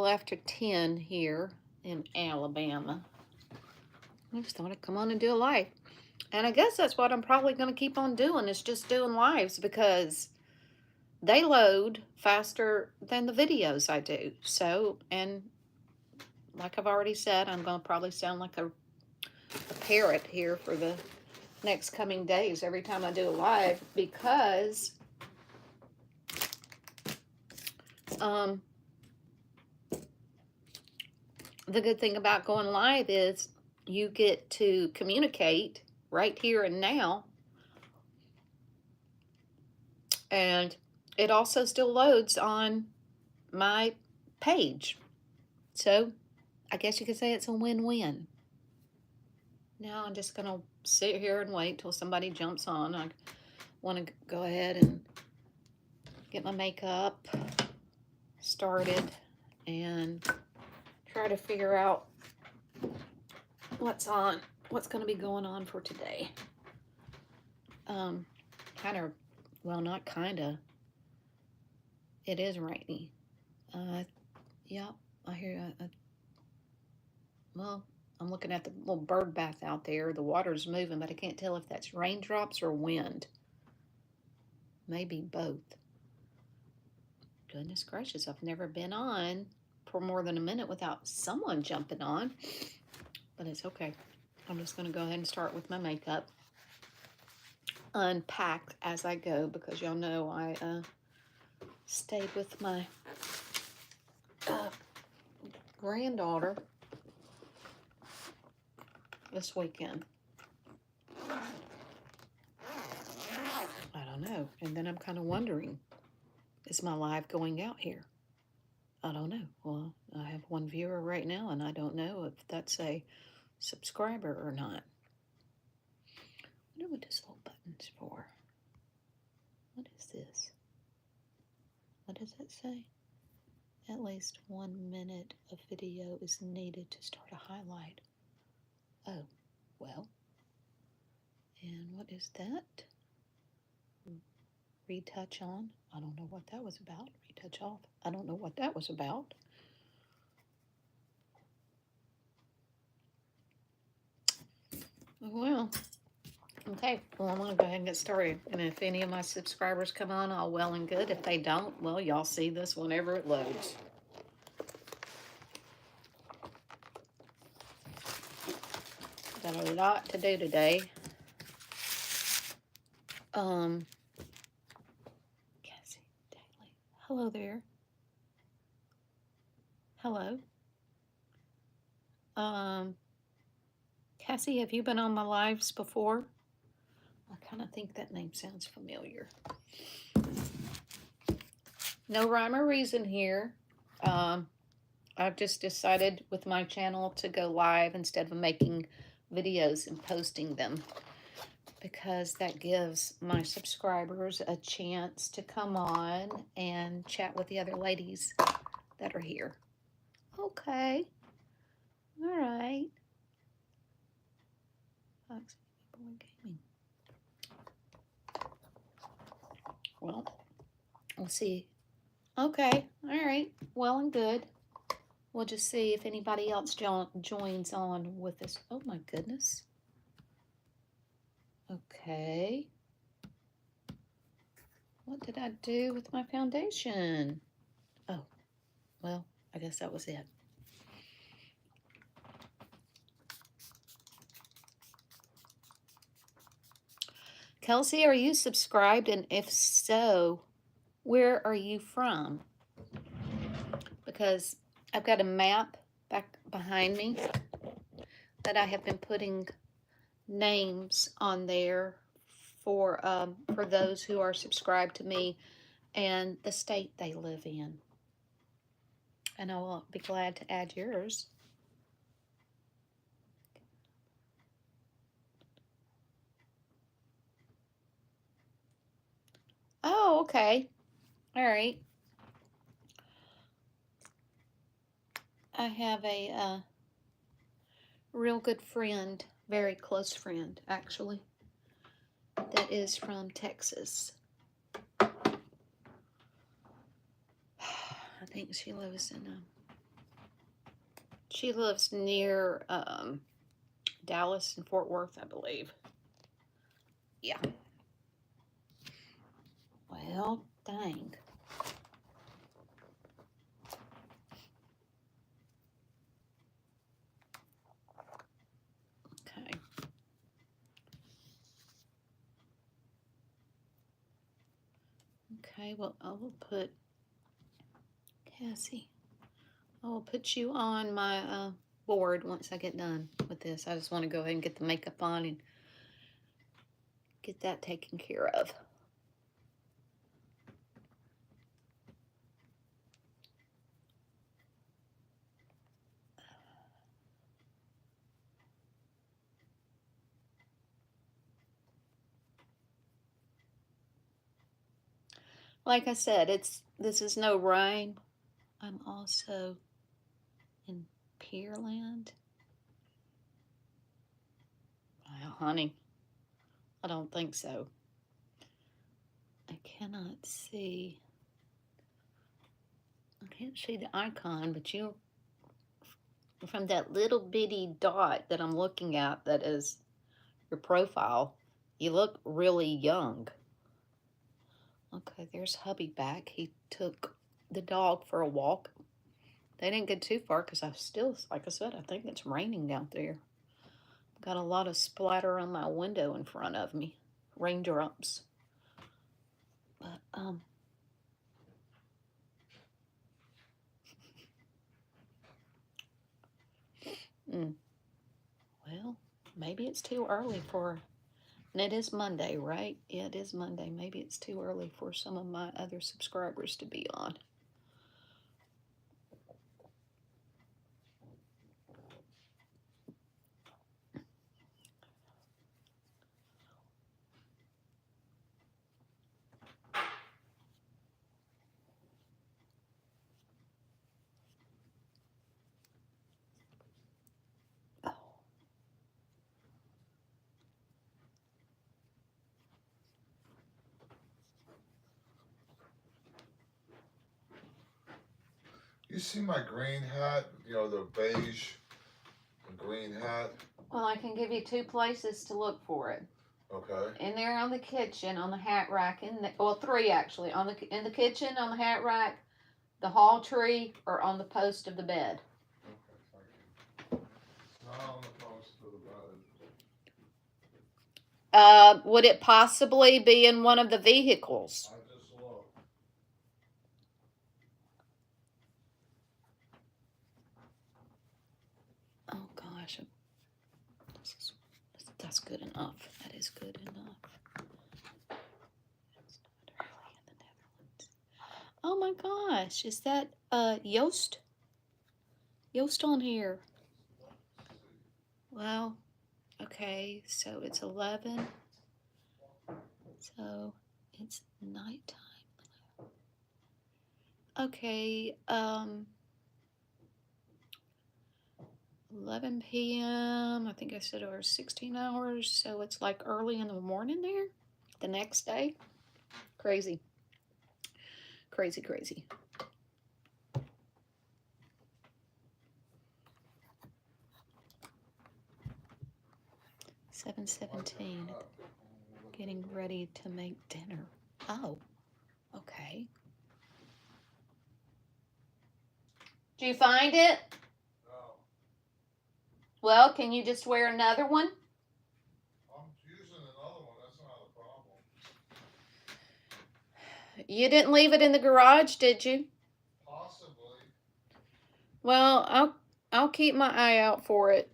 after 10 here in Alabama. I just thought I'd come on and do a live. And I guess that's what I'm probably going to keep on doing, is just doing lives, because they load faster than the videos I do. So, and like I've already said, I'm going to probably sound like a parrot here for the next coming days every time I do a live, because the good thing about going live is you get to communicate right here and now, and it also still loads on my page. So I guess you could say it's a win-win. Now I'm just gonna sit here and wait till somebody jumps on. I want to go ahead and get my makeup started and try to figure out what's going to be going on for today. Kind of, well, not kind of. It is rainy. Yeah, I hear. Well, I'm looking at the little bird bath out there. The water's moving, but I can't tell if that's raindrops or wind. Maybe both. Goodness gracious, I've never been on for more than a minute without someone jumping on. But it's okay. I'm just going to go ahead and start with my makeup. Unpack as I go, because y'all know I stayed with my granddaughter this weekend. I don't know. And then I'm kind of wondering, is my live going out here? I don't know. Well, I have one viewer right now, and I don't know if that's a subscriber or not. I wonder what this little button's for. What is this? What does that say? At least 1 minute of video is needed to start a highlight. Oh, well. And what is that? Retouch on. I don't know what that was about. Retouch off. I don't know what that was about. Well, okay. Well, I'm going to go ahead and get started. And if any of my subscribers come on, all well and good. If they don't, well, y'all see this whenever it loads. Got a lot to do today. Cassie Daly. Hello there. Hello. Cassie, have you been on my lives before? I kind of think that name sounds familiar. No rhyme or reason here. I've just decided with my channel to go live instead of making videos and posting them, because that gives my subscribers a chance to come on and chat with the other ladies that are here. Okay. All right. Foxy Boy Gaming. Well, we'll see. Okay. All right. Well and good. We'll just see if anybody else joins on with us. Oh my goodness. Okay. What did I do with my foundation? Oh, well, I guess that was it. Kelsey, are you subscribed? And if so, where are you from? Because I've got a map back behind me that I have been putting names on there for those who are subscribed to me and the state they live in. And I will be glad to add yours. Oh, okay. All right. I have a real good friend, very close friend, actually, that is from Texas. I think she lives in She lives near Dallas and Fort Worth, I believe. Yeah. Well, dang. Okay. Okay, well, I will put Cassie. I will put you on my board once I get done with this. I just want to go ahead and get the makeup on and get that taken care of. Like I said, this is no rain. I'm also in Pearland. Well, honey, I don't think so. I cannot see. I can't see the icon, but you, from that little bitty dot that I'm looking at, that is your profile, you look really young. Okay, there's hubby back. He took the dog for a walk. They didn't get too far because I still, like I said, I think it's raining out there. Got a lot of splatter on my window in front of me. Raindrops. But, well, maybe it's too early for, and it is Monday, right? Yeah, it is Monday. Maybe it's too early for some of my other subscribers to be on. Oh. You see my green hat? You know, the beige green hat? Well, I can give you two places to look for it. Okay. In there on the kitchen, on the hat rack, well, three actually. In the kitchen, on the hat rack, the hall tree, or on the post of the bed. Okay, thank you. It's not on the post of the bed. Would it possibly be in one of the vehicles? I just looked. Oh gosh, that's good enough. That is good enough. It's not early in the Netherlands. Oh my gosh, is that Joost? Joost on here. Well, okay, so it's 11. So it's nighttime. Okay, 11 p.m. I think I said over 16 hours, so it's like early in the morning there, the next day. Crazy. Crazy, crazy. $7:17. Getting ready to make dinner. Oh, okay. Did you find it? No. Well, can you just wear another one? I'm using another one. That's not a problem. You didn't leave it in the garage, did you? Possibly. Well, I'll keep my eye out for it.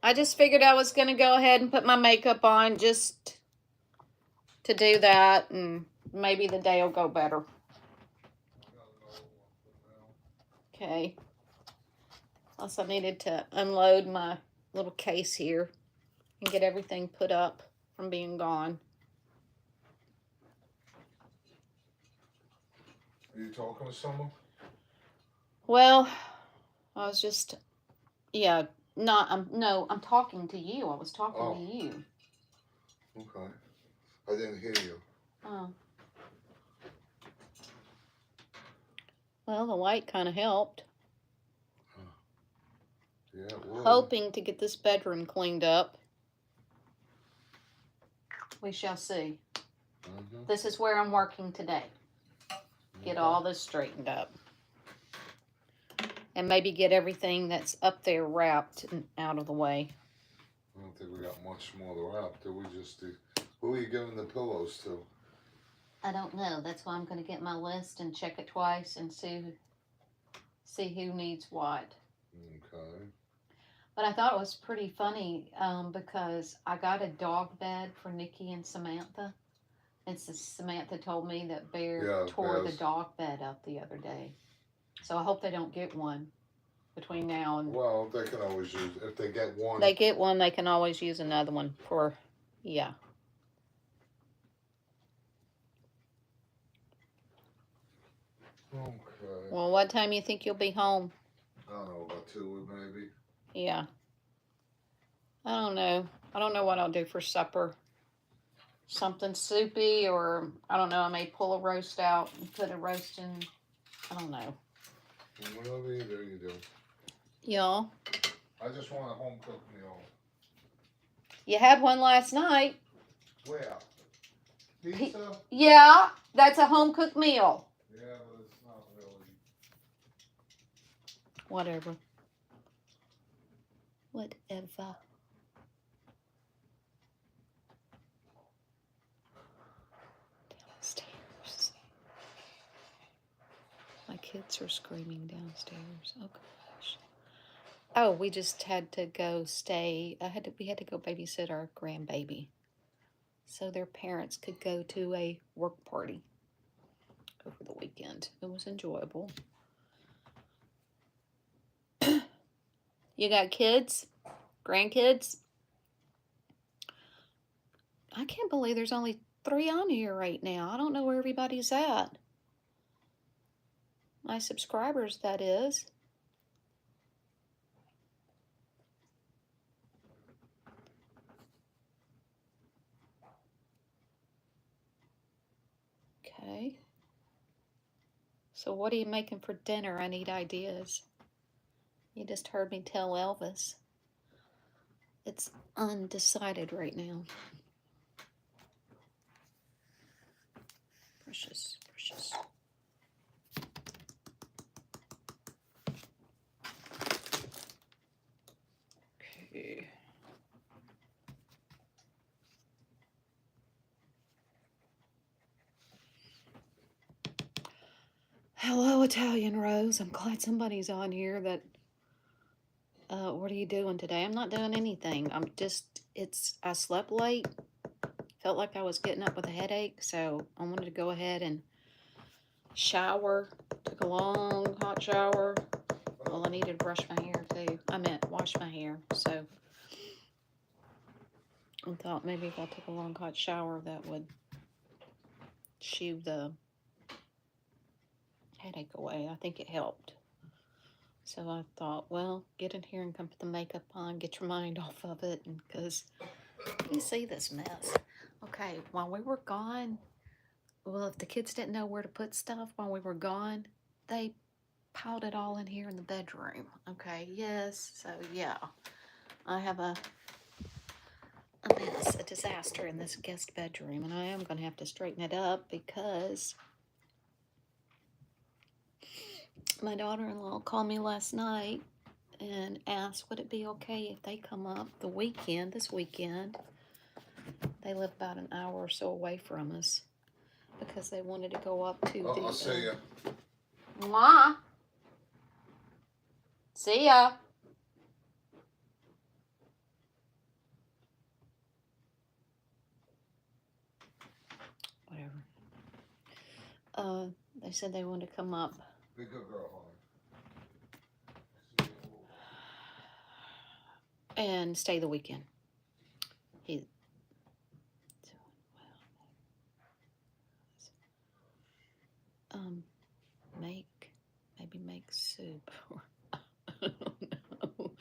I just figured I was going to go ahead and put my makeup on just to do that, and maybe the day will go better. Okay. Also, I needed to unload my little case here and get everything put up from being gone. Are you talking to someone? Well, I was just, yeah, no, I'm talking to you. I was talking to you. Okay. I didn't hear you. Oh. Well, the light kind of helped. Yeah, it would. Hoping to get this bedroom cleaned up. We shall see. This is where I'm working today. Get all this straightened up. And maybe get everything that's up there wrapped and out of the way. I don't think we got much more to wrap, do we? Just who are you giving the pillows to? I don't know. That's why I'm going to get my list and check it twice and see who needs what. Okay. But I thought it was pretty funny because I got a dog bed for Nikki and Samantha. And Samantha told me that Bear tore the dog bed up the other day. So I hope they don't get one between now and... Well, they can always use, if they get one. They get one, they can always use another one for, yeah. Okay. Well, what time you think you'll be home? I don't know, about 2 maybe. Yeah. I don't know. I don't know what I'll do for supper. Something soupy, or I don't know, I may pull a roast out and put a roast in. I don't know. Whatever you do, you do. Y'all? I just want a home cooked meal. You had one last night. Where? Pizza? Yeah, that's a home cooked meal. Yeah, but it's not really. Whatever. Whatever. Downstairs. My kids are screaming downstairs. Oh gosh. Oh, we just had to go stay. We had to go babysit our grandbaby, so their parents could go to a work party over the weekend. It was enjoyable. You got kids? Grandkids? I can't believe there's only 3 on here right now. I don't know where everybody's at. My subscribers, that is. Okay. So what are you making for dinner? I need ideas. You just heard me tell Elvis. It's undecided right now. Precious, precious. Okay. Hello, Italian Rose. I'm glad somebody's on here that... what are you doing today? I'm not doing anything. I slept late. Felt like I was getting up with a headache, so I wanted to go ahead and shower. Took a long, hot shower. Well, I needed to brush my hair, too. I meant wash my hair, so I thought maybe if I took a long, hot shower, that would shoo the headache away. I think it helped. So I thought, well, get in here and come put the makeup on, get your mind off of it, because you see this mess. Okay, while we were gone, well, if the kids didn't know where to put stuff while we were gone, they piled it all in here in the bedroom. Okay, yes, so yeah, I have a mess, a disaster in this guest bedroom, and I am going to have to straighten it up because my daughter-in-law called me last night and asked would it be okay if they come up this weekend. They live about an hour or so away from us because they wanted to go up to I'll see ya. Mwah. See ya. Whatever. They said they wanted to come up. Be a good girl, honey. And stay the weekend. Maybe make soup. I don't know.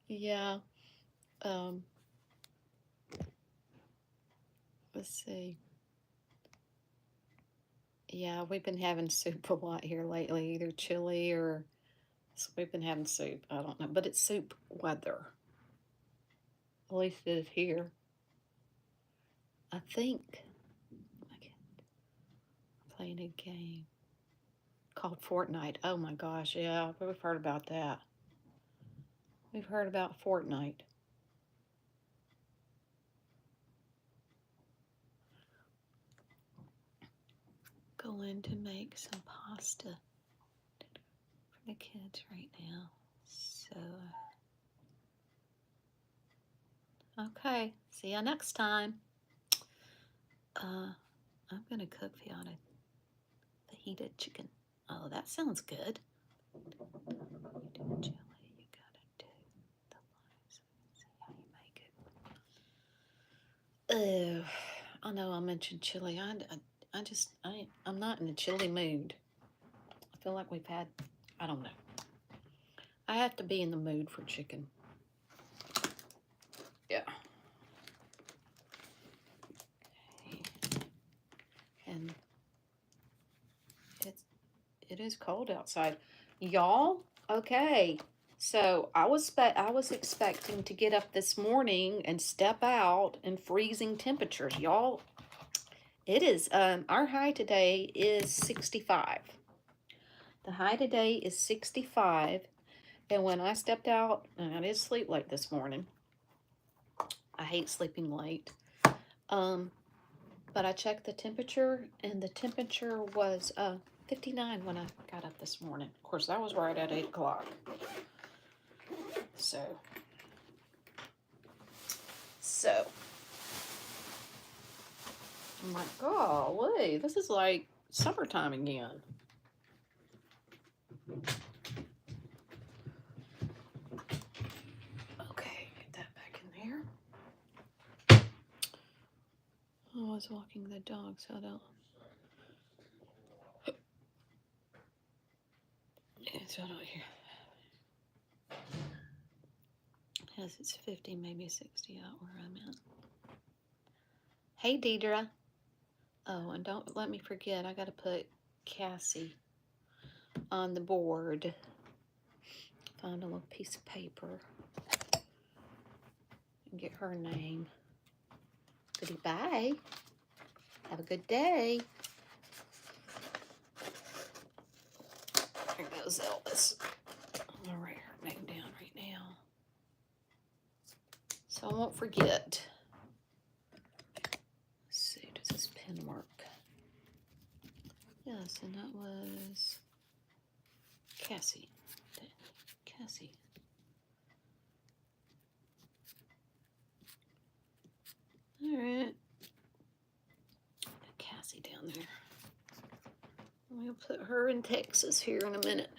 Yeah. Let's see. Yeah, we've been having soup a lot here lately, either chili or So we've been having soup. I don't know, but it's soup weather. At least it is here. I think I'm playing a game called Fortnite. Oh my gosh, yeah, we've heard about that. We've heard about Fortnite. Going to make some pasta for the kids right now. So, okay, see you next time. I'm gonna cook Fiona the heated chicken. Oh, that sounds good. You do chili, you gotta do the limes. See how you make it. I know I mentioned chili. I'm not in a chili mood. I feel like we've had, I don't know. I have to be in the mood for chicken. Yeah. And it is cold outside. Y'all, okay. So I was expecting to get up this morning and step out in freezing temperatures. Y'all, it is our high today is 65. The high today is 65. And when I stepped out, and I did sleep late this morning. I hate sleeping late. But I checked the temperature, and the temperature was 59 when I got up this morning. Of course, that was right at 8 o'clock. So, I'm like, golly, this is like summertime again. Okay, get that back in there. I was walking the dog, so I don't. Yeah, so I don't hear. As it's 50, maybe 60 out where I'm at. Hey, Deidre. Oh, and don't let me forget, I gotta put Cassie on the board. Find a little piece of paper and get her name. Goodbye. Have a good day. There goes Elvis. I'm gonna write her name down right now, so I won't forget. Let's see, does this pen work? Yes, and that was Cassie. Cassie. All right. Put Cassie down there. We'll put her in Texas here in a minute.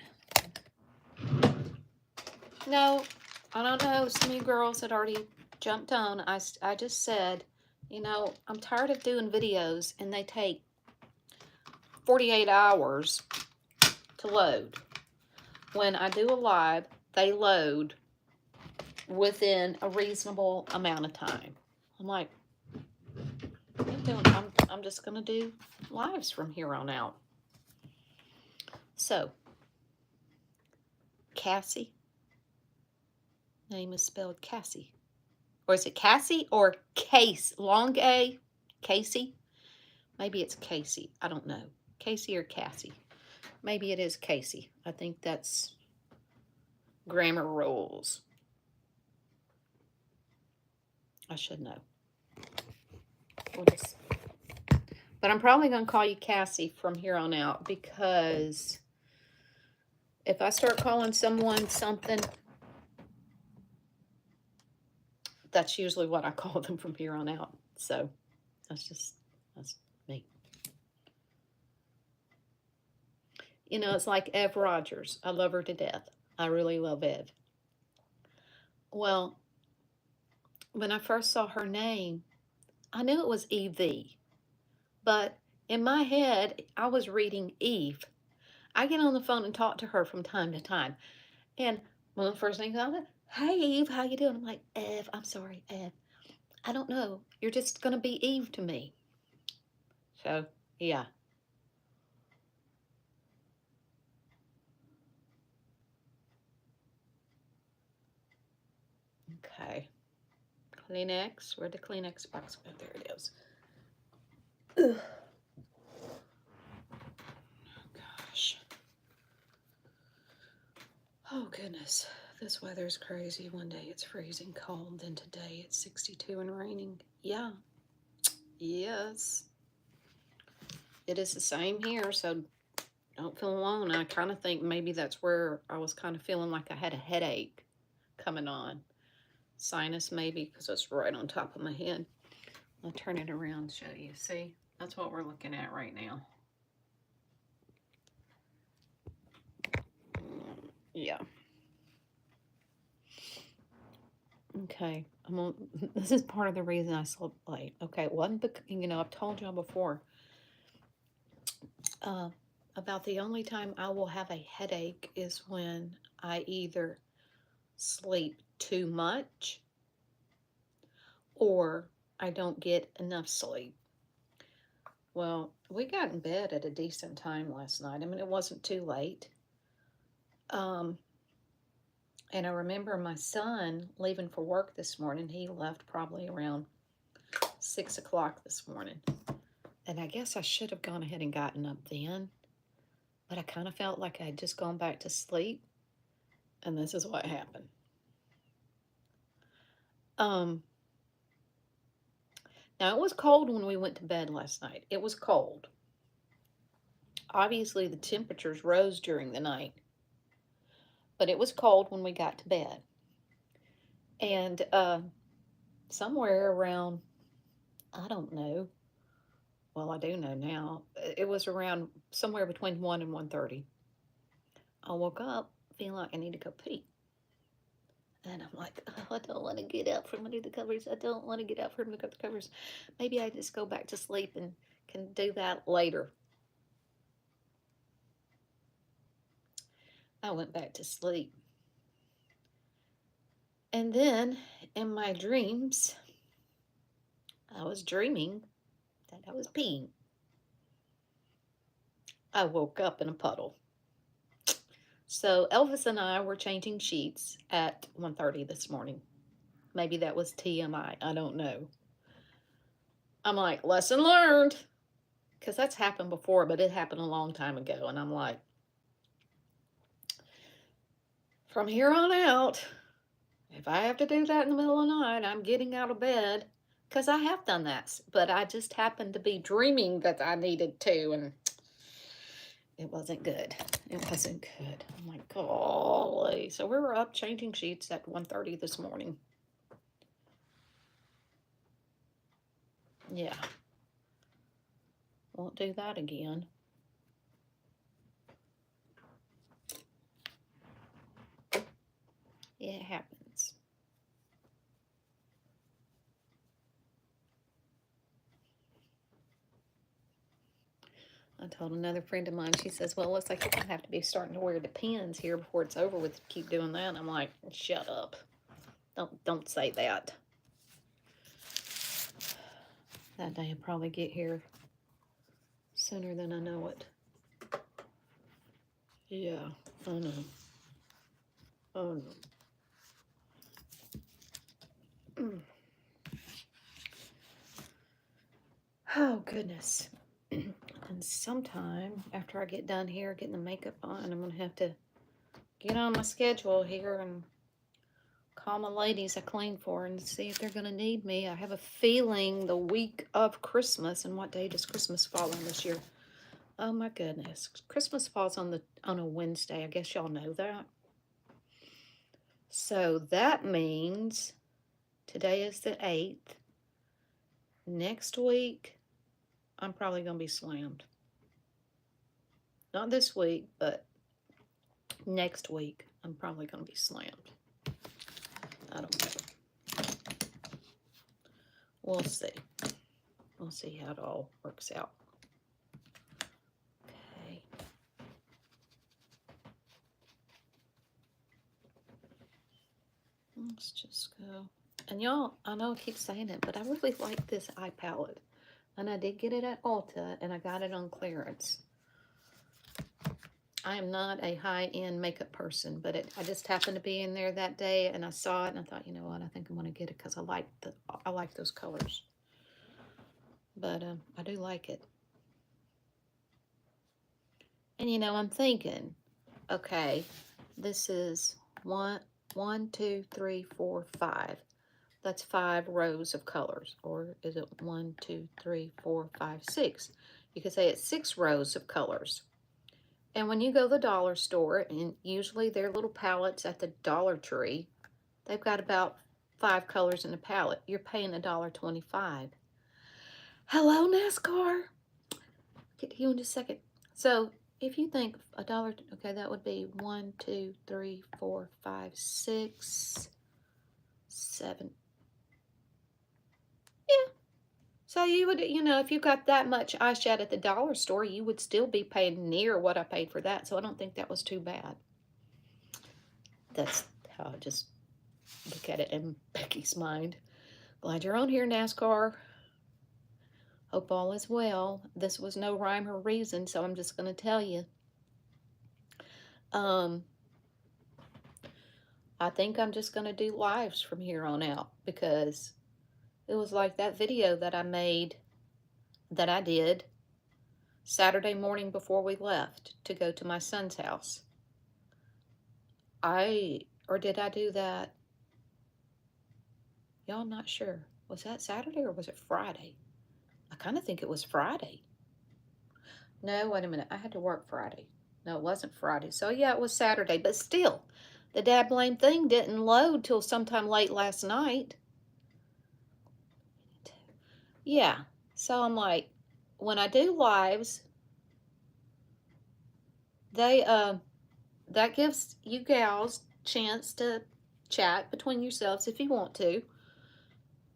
No, I don't know. Some of you girls had already jumped on. I just said, you know, I'm tired of doing videos and they take 48 hours to load. When I do a live, they load within a reasonable amount of time. I'm like, I'm just gonna do lives from here on out. So, Cassie. Name is spelled Cassie. Or is it Cassie or Case? Long A? Casey? Maybe it's Casey. I don't know. Casey or Cassie. Maybe it is Casey. I think that's grammar rules. I should know. But I'm probably going to call you Cassie from here on out, because if I start calling someone something, that's usually what I call them from here on out. So that's me. You know, it's like Ev Rogers. I love her to death. I really love Ev. Well, when I first saw her name, I knew it was Evie. But in my head, I was reading Eve. I get on the phone and talk to her from time to time. And one of the first things I said, hey, Eve, how you doing? I'm like, Ev, I'm sorry, Ev. I don't know. You're just going to be Eve to me. So, yeah. Okay. Kleenex. Where'd the Kleenex box go? There it is. Ugh. Gosh. Oh, goodness. This weather's crazy. One day it's freezing cold, then today it's 62 and raining. Yeah. Yes. It is the same here, so don't feel alone. I kind of think maybe that's where I was kind of feeling like I had a headache coming on. Sinus maybe, because it's right on top of my head. I'll turn it around and show you. See? That's what we're looking at right now. Yeah. Okay. This is part of the reason I slept late. Okay. I've told y'all before about the only time I will have a headache is when I either sleep too much or I don't get enough sleep. Well, we got in bed at a decent time last night. I mean, it wasn't too late. And I remember my son leaving for work this morning. He left probably around 6 o'clock this morning. And I guess I should have gone ahead and gotten up then. But I kind of felt like I had just gone back to sleep. And this is what happened. Now, it was cold when we went to bed last night. It was cold. Obviously, the temperatures rose during the night. But it was cold when we got to bed. And somewhere around, I don't know. Well, I do know now. It was around somewhere between 1 and 1:30. I woke up feeling like I need to go pee. And I'm like, oh, I don't want to get out from under the covers. I don't want to get out from under the covers. Maybe I just go back to sleep and can do that later. I went back to sleep. And then in my dreams, I was dreaming that I was peeing. I woke up in a puddle. So Elvis and I were changing sheets at 1:30 this morning. Maybe that was TMI. I don't know. I'm like, lesson learned. Because that's happened before, but it happened a long time ago. And I'm like, from here on out, if I have to do that in the middle of the night, I'm getting out of bed. Because I have done that. But I just happened to be dreaming that I needed to. And it wasn't good. It wasn't good. I'm like, golly. So we were up changing sheets at 1:30 this morning. Yeah. Won't do that again. It happens. I told another friend of mine, she says, well, it looks like you're going to have to be starting to wear Depends here before it's over with. Keep doing that. And I'm like, shut up. Don't say that. That day will probably get here sooner than I know it. Yeah, I know. Oh, no. Oh, goodness. And sometime after I get done here, getting the makeup on, I'm going to have to get on my schedule here and call my ladies I clean for and see if they're going to need me. I have a feeling the week of Christmas, and what day does Christmas fall on this year? Oh my goodness. Christmas falls on a Wednesday. I guess y'all know that. So that means today is the 8th. Next week, I'm probably going to be slammed. Not this week, but next week, I'm probably going to be slammed. I don't know. We'll see. We'll see how it all works out. Okay. Let's just go. And y'all, I know I keep saying it, but I really like this eye palette. And I did get it at Ulta, and I got it on clearance. I am not a high-end makeup person, but I just happened to be in there that day, and I saw it, and I thought, you know what, I think I'm going to get it because I like those colors. But I do like it. And you know, I'm thinking, okay, this is one, 5. That's 5 rows of colors. Or is it 1, 2, 3, 4, 5, 6? You could say it's 6 rows of colors. And when you go to the dollar store, and usually their little palettes at the Dollar Tree, they've got about 5 colors in a palette. You're paying $1.25. Hello, NASCAR. Get to you in just a second. So if you think $1, okay, that would be 1, 2, 3, 4, 5, 6, 7. Yeah. So you would, you know, if you got that much eyeshadow at the dollar store, you would still be paying near what I paid for that. So I don't think that was too bad. That's how I just look at it in Becky's mind. Glad you're on here, NASCAR. Hope all is well. This was no rhyme or reason, so I'm just going to tell you. I think I'm just going to do lives from here on out because it was like that video that I did Saturday morning before we left to go to my son's house. Or did I do that? Y'all, I'm not sure. Was that Saturday or was it Friday? I kind of think it was Friday. No, wait a minute. I had to work Friday. No, it wasn't Friday. So yeah, it was Saturday, but still, the dad blame thing didn't load till sometime late last night. Yeah, so I'm like, when I do lives, that gives you gals chance to chat between yourselves if you want to.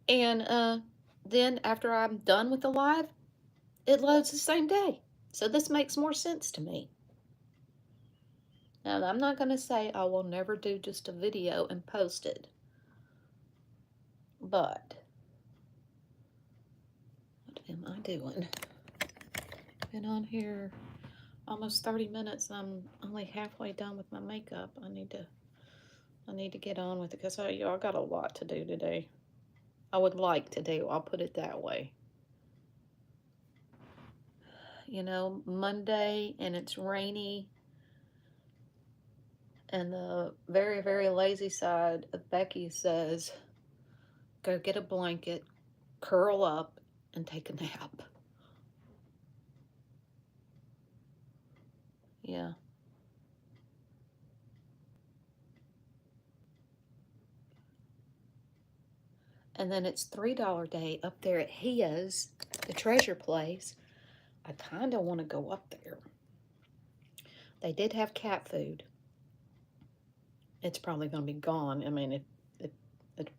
And then after I'm done with the live, it loads the same day. So this makes more sense to me. Now, I'm not going to say I will never do just a video and post it. But what am I doing? Been on here almost 30 minutes and I'm only halfway done with my makeup. I need to get on with it because I got a lot to do today. I would like to do, I'll put it that way. You know, Monday and it's rainy. And the very, very lazy side of Becky says, go get a blanket, curl up, and take a nap. Yeah. And then it's $3 day up there at his, the treasure place. I kind of want to go up there. They did have cat food. It's probably going to be gone. I mean,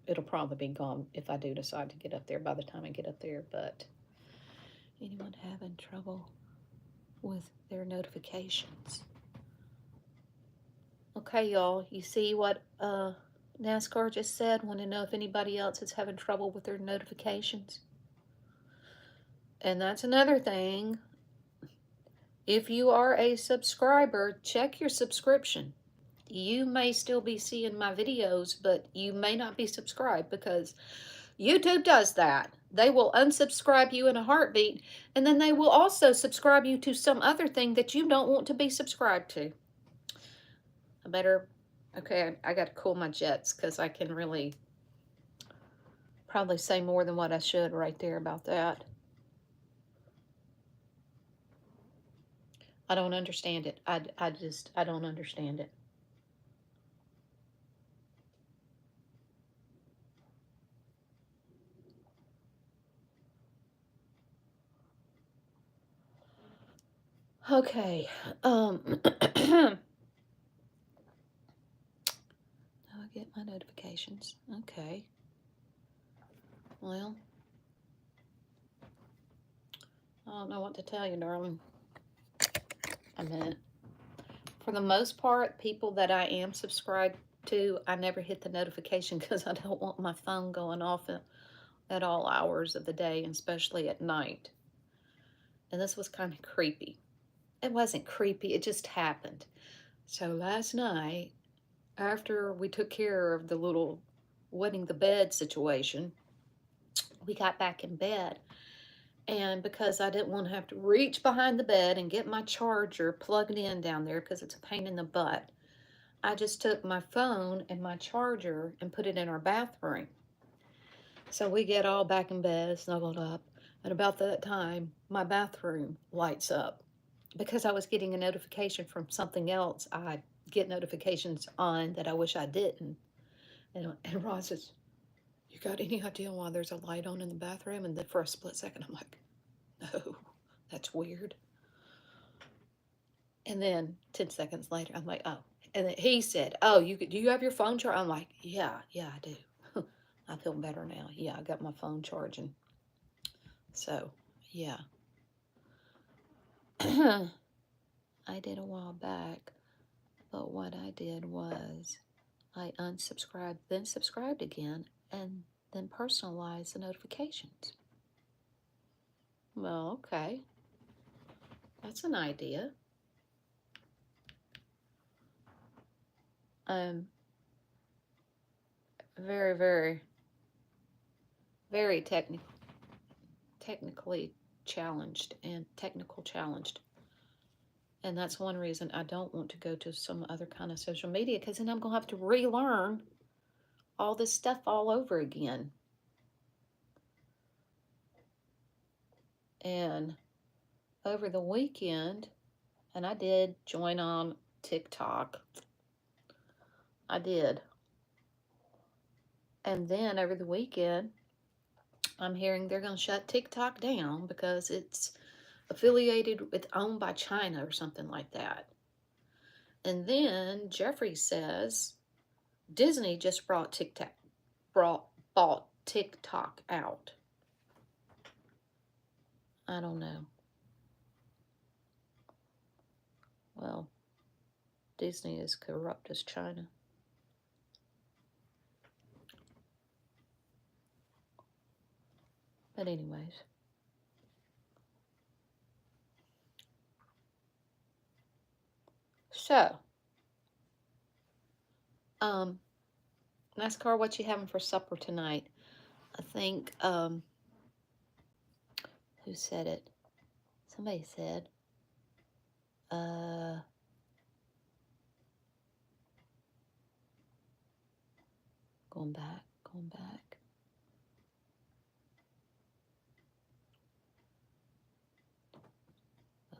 it'll probably be gone if I do decide to get up there by the time I get up there. But anyone having trouble with their notifications? Okay, y'all, you see what NASCAR just said? Want to know if anybody else is having trouble with their notifications? And that's another thing. If you are a subscriber, check your subscription. You may still be seeing my videos, but you may not be subscribed because YouTube does that. They will unsubscribe you in a heartbeat, and then they will also subscribe you to some other thing that you don't want to be subscribed to. Okay, I got to cool my jets because I can really probably say more than what I should right there about that. I don't understand it. I don't understand it. Okay. Now I get my notifications. Okay. Well, I don't know what to tell you, darling. I mean, for the most part, people that I am subscribed to, I never hit the notification because I don't want my phone going off at all hours of the day, and especially at night. And this was kind of creepy. it wasn't creepy. It just happened. So last night, after we took care of the little wetting the bed situation, we got back in bed. And because I didn't want to have to reach behind the bed and get my charger plugged in down there because it's a pain in the butt, I just took my phone and my charger and put it in our bathroom. So we get all back in bed, snuggled up, and about that time, my bathroom lights up. Because I was getting a notification from something else, I get notifications on that I wish I didn't. And Ron says, "You got any idea why there's a light on in the bathroom?" And then for a split second, I'm like, "No, that's weird." And then 10 seconds later, I'm like, "Oh." And then he said, "Oh, do you have your phone charged?" I'm like, yeah, I do. I feel better now. Yeah, I got my phone charging. So, yeah. I did a while back, but what I did was I unsubscribed, then subscribed again, and then personalized the notifications. Well, okay. That's an idea. I'm very, very, very technically challenged and technical challenged. And that's one reason I don't want to go to some other kind of social media, because then I'm going to have to relearn all this stuff all over again. And over the weekend, and I did join on TikTok. I did. And then over the weekend, I'm hearing they're going to shut TikTok down because it's affiliated with, owned by China or something like that. And then Jeffrey says Disney just bought TikTok out. I don't know. Well, Disney is corrupt as China. But anyways. So, NASCAR, what you having for supper tonight? I think, who said it? Somebody said, going back.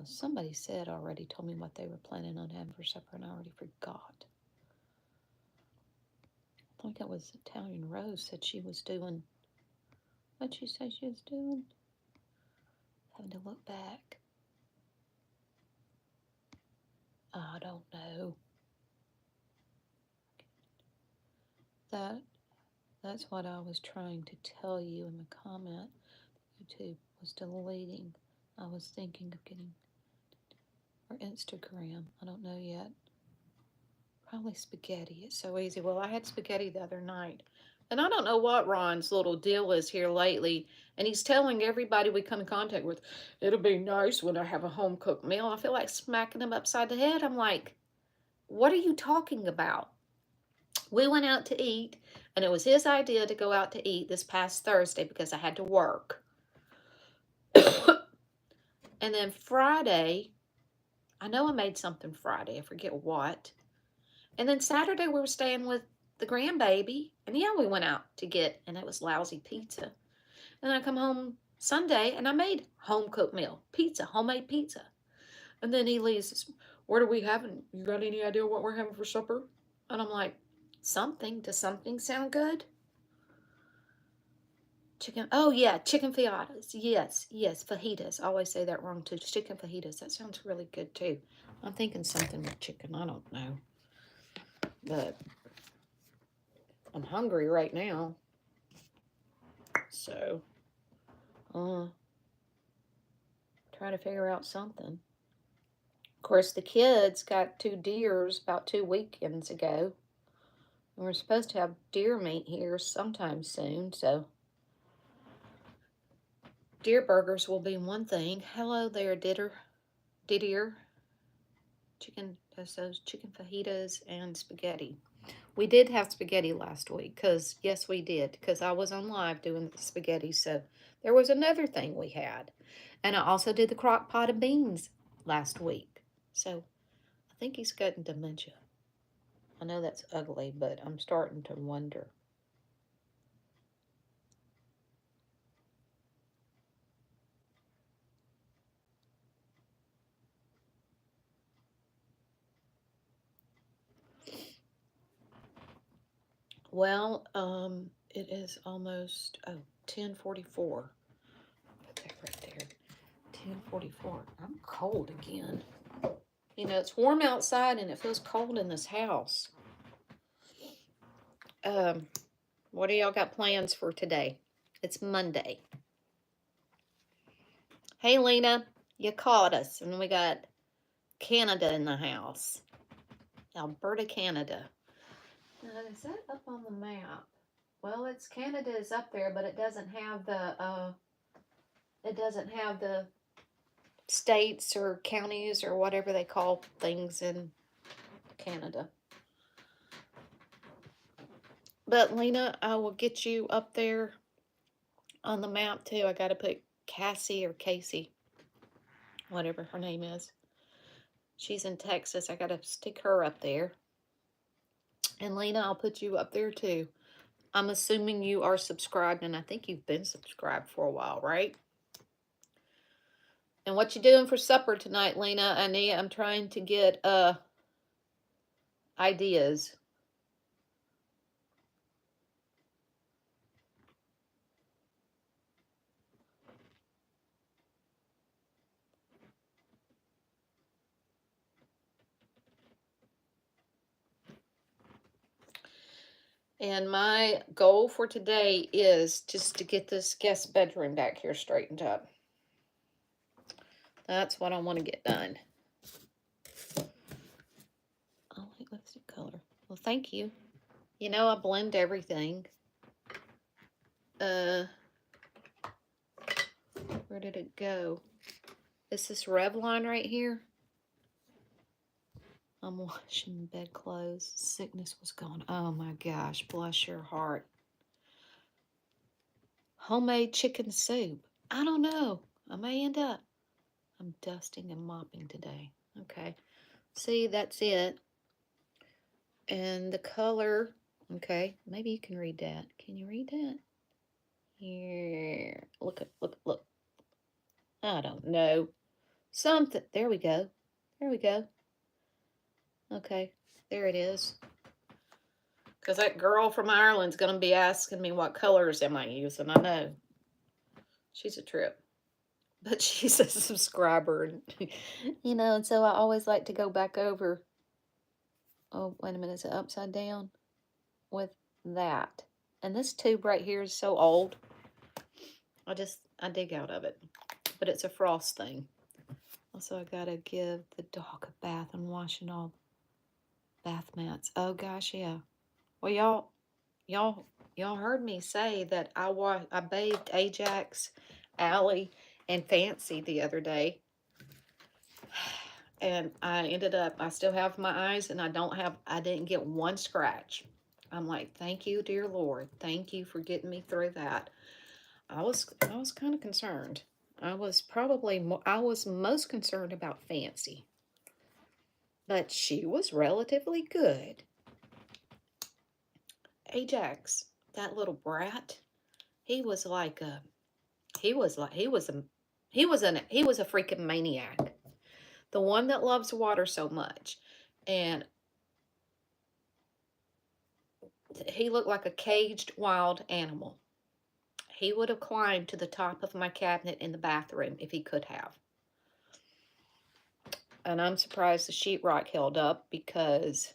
Somebody said already, told me what they were planning on having for supper, and I already forgot. I think it was Italian Rose said she was doing, what'd she say she was doing? Having to look back. I don't know. That's what I was trying to tell you in the comment. YouTube was deleting. I was thinking of getting, or Instagram. I don't know yet. Probably spaghetti. It's so easy. Well, I had spaghetti the other night. And I don't know what Ron's little deal is here lately. And he's telling everybody we come in contact with, it'll be nice when I have a home cooked meal. I feel like smacking him upside the head. I'm like, what are you talking about? We went out to eat, and it was his idea to go out to eat this past Thursday because I had to work. And then Friday, I know I made something Friday. I forget what. And then Saturday we were staying with the grandbaby. And yeah, we went out to get, and it was lousy pizza. And I come home Sunday and I made home cooked meal, pizza, homemade pizza. And then he leaves, what are we having? You got any idea what we're having for supper? And I'm like, something. Does something sound good? Chicken. Oh, yeah, chicken fajitas. Yes, fajitas. I always say that wrong too. Chicken fajitas. That sounds really good too. I'm thinking something with chicken. I don't know. But I'm hungry right now. So, try to figure out something. Of course, the kids got 2 deers about 2 weekends ago. And we're supposed to have deer meat here sometime soon, so deer burgers will be one thing. Hello there, Didier. those chicken fajitas and spaghetti. We did have spaghetti last week, because, yes, we did, because I was on live doing the spaghetti, so there was another thing we had. And I also did the crock pot of beans last week. So I think he's getting dementia. I know that's ugly, but I'm starting to wonder. Well, it is almost 10:44. Put that right there. 10:44. I'm cold again. You know, it's warm outside and it feels cold in this house. What do y'all got plans for today? It's Monday. Hey, Lena, you caught us, and we got Canada in the house. Alberta, Canada. Now, is that up on the map? Well, it's Canada is up there, but it doesn't have the states or counties or whatever they call things in Canada. But Lena, I will get you up there on the map too. I got to put Cassie or Casey, whatever her name is. She's in Texas. I got to stick her up there. And Lena, I'll put you up there too. I'm assuming you are subscribed, and I think you've been subscribed for a while, right? And what you doing for supper tonight, Lena? I'm trying to get ideas. And my goal for today is just to get this guest bedroom back here straightened up. That's what I want to get done. Oh, what's the color? Well, thank you. You know, I blend everything. Where did it go? Is this Revlon right here? I'm washing bedclothes. Sickness was gone. Oh my gosh, bless your heart. Homemade chicken soup. I don't know. I may end up. I'm dusting and mopping today. Okay. See, that's it. And the color. Okay. Maybe you can read that. Can you read that? Here. Look. I don't know. Something. There we go. There we go. Okay. There it is. Because that girl from Ireland's going to be asking me what colors am I using. I know. She's a trip. But she's a subscriber. You know, and so I always like to go back over. Oh, wait a minute. Is it upside down? With that. And this tube right here is so old. I dig out of it. But it's a frost thing. Also, I got to give the dog a bath and washing all bath mats. Oh, gosh, yeah. Well, y'all heard me say that I bathed Ajax, Allie, and Fancy the other day. And I still have my eyes, and I didn't get one scratch. I'm like, thank you, dear Lord. Thank you for getting me through that. I was kind of concerned. I was most concerned about Fancy. But she was relatively good. Ajax, that little brat, he was a freaking maniac. The one that loves water so much. And he looked like a caged wild animal. He would have climbed to the top of my cabinet in the bathroom if he could have. And I'm surprised the sheetrock held up, because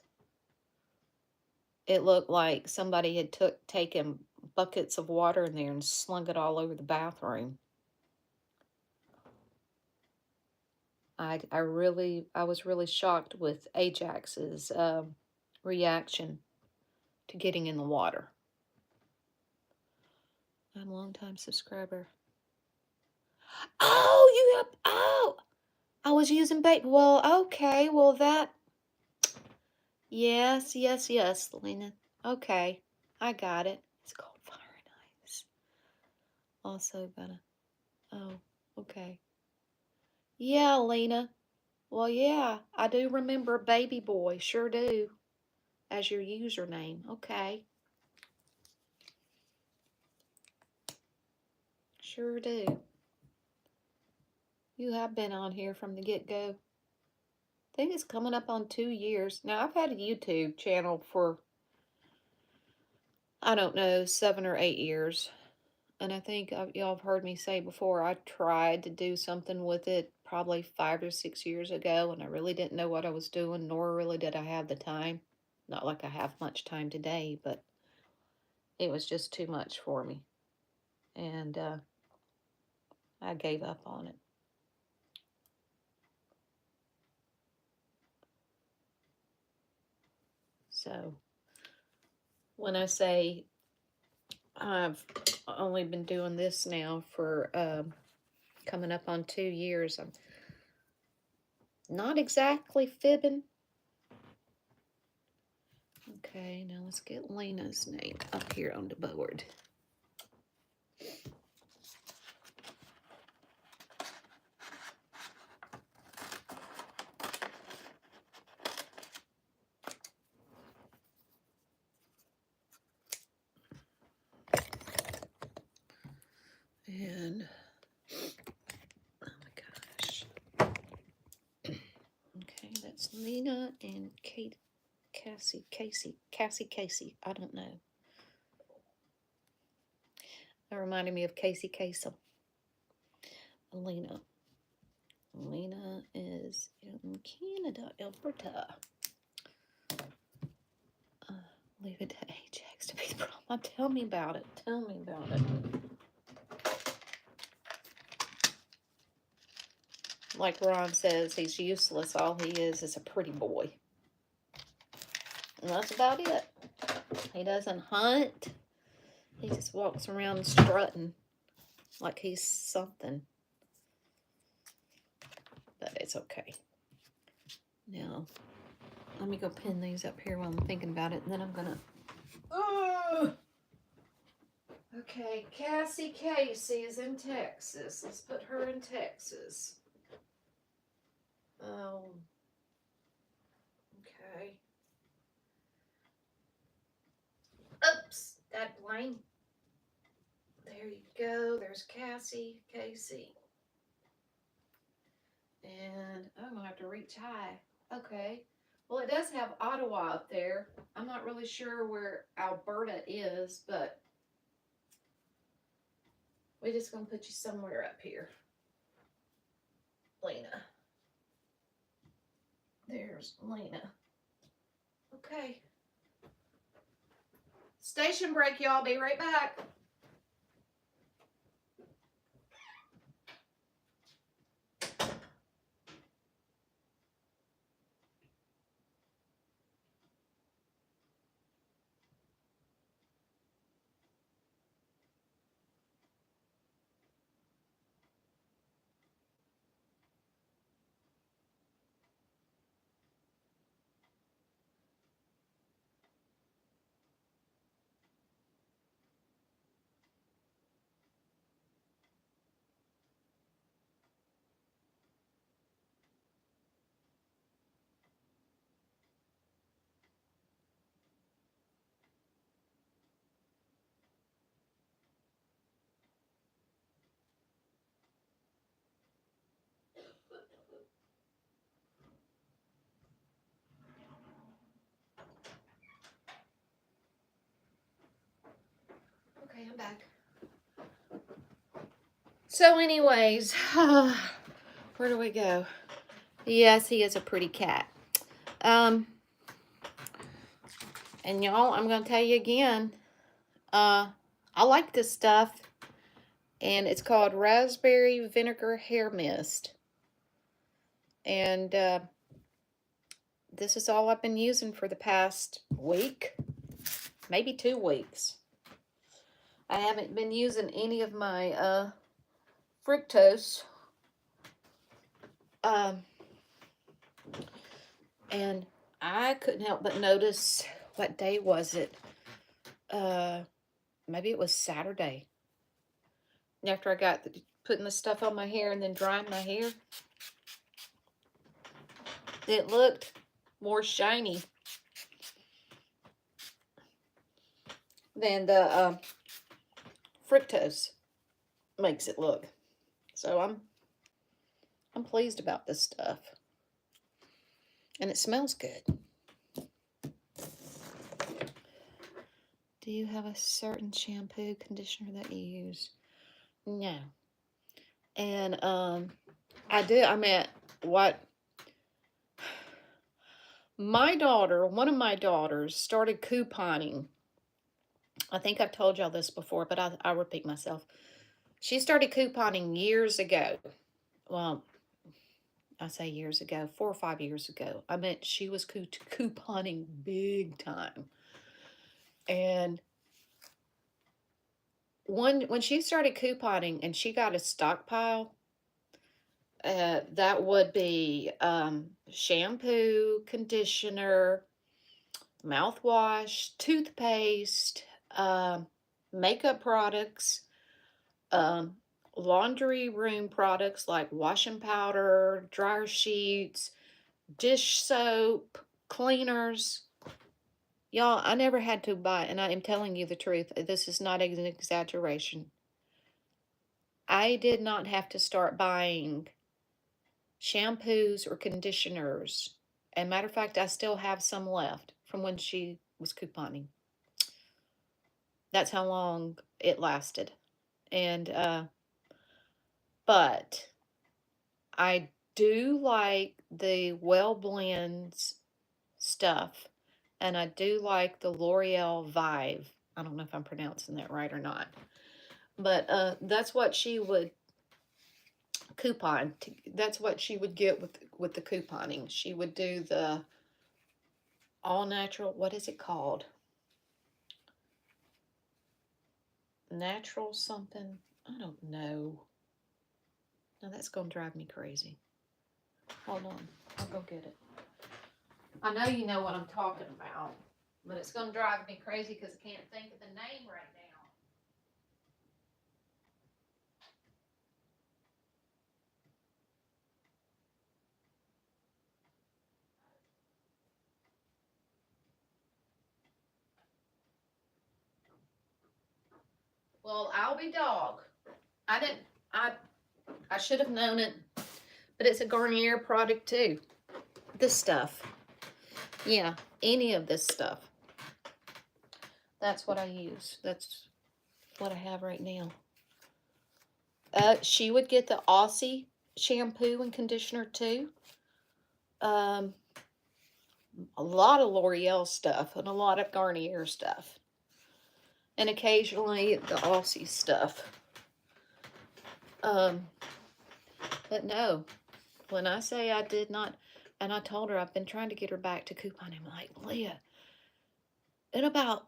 it looked like somebody had taken buckets of water in there and slung it all over the bathroom. I was really shocked with Ajax's reaction to getting in the water. I'm a long-time subscriber. Oh, I was using bait. Well, okay. Well, that. Yes, yes, yes, Lena. Okay. I got it. It's called Fire and Ice. Also gonna. Oh, okay. Yeah, Lena. Well, yeah, I do remember Baby Boy. Sure do. As your username. Okay. Sure do. You have been on here from the get-go. I think it's coming up on 2 years. Now, I've had a YouTube channel for, I don't know, 7 or 8 years. And I think y'all have heard me say before, I tried to do something with it probably 5 or 6 years ago, and I really didn't know what I was doing, nor really did I have the time. Not like I have much time today, but it was just too much for me. And I gave up on it. So when I say I've only been doing this now for coming up on 2 years, I'm not exactly fibbing. Okay, now let's get Lena's name up here on the board. And oh my gosh. Okay, that's Lena and Cassie. I don't know. That reminded me of Casey Kasem. Lena. Lena is in Canada, Alberta. Leave it to Ajax to be the problem. Tell me about it. Tell me about it. Like Ron says, he's useless. All he is a pretty boy. And that's about it. He doesn't hunt. He just walks around strutting like he's something. But it's okay. Now, let me go pin these up here while I'm thinking about it, and then I'm gonna. Okay, Cassie is in Texas. Let's put her in Texas. Okay. Oops, that blame. There you go. There's Casey. And I'm gonna have to reach high. Okay. Well, it does have Ottawa up there. I'm not really sure where Alberta is, but we're just gonna put you somewhere up here. Lena. There's Lena. Okay. Station break, y'all. Be right back. Okay, I'm back. So anyways, where do we go? Yes, he is a pretty cat. And y'all, I'm going to tell you again, I like this stuff, and it's called Raspberry Vinegar Hair Mist. And this is all I've been using for the past week, maybe 2 weeks. I haven't been using any of my fructose. Um, and I couldn't help but notice, what day was it? Uh, Maybe it was Saturday. After I got putting the stuff on my hair and then drying my hair, it looked more shiny than the fructose makes it look. So I'm pleased about this stuff, and it smells good. Do you have a certain shampoo, conditioner that you use? No. And I do. I mean, what my daughter, one of my daughters, started couponing. I think I've told y'all this before, but I'll repeat myself. She started couponing years ago. Well, I say years ago, 4 or 5 years ago. I meant she was couponing big time. And when she started couponing and she got a stockpile, that would be shampoo, conditioner, mouthwash, toothpaste, um, makeup products, um, laundry room products like washing powder, dryer sheets, dish soap, cleaners. Y'all, I never had to buy, and I am telling you the truth, this is not an exaggeration. I did not have to start buying shampoos or conditioners. And matter of fact, I still have some left from when she was couponing. That's how long it lasted. And but I do like the Well Blends stuff, and I do like the L'Oreal Vive. I don't know if I'm pronouncing that right or not, but that's what she would coupon. That's what she would get with the couponing. She would do the all natural. What is it called? Natural something. I don't know. Now that's gonna drive me crazy. Hold on, I'll go get it. I know you know what I'm talking about, but it's gonna drive me crazy because I can't think of the name right now. Well, I'll be dog. I didn't. I I should have known it, but it's a Garnier product too. This stuff. Yeah, any of this stuff. That's what I use. That's what I have right now. She would get the Aussie shampoo and conditioner too. Um, a lot of L'Oreal stuff and a lot of Garnier stuff, and occasionally the Aussie stuff. Um, but no, when I say I did not, and I told her I've been trying to get her back to couponing. I'm like, Leah, it about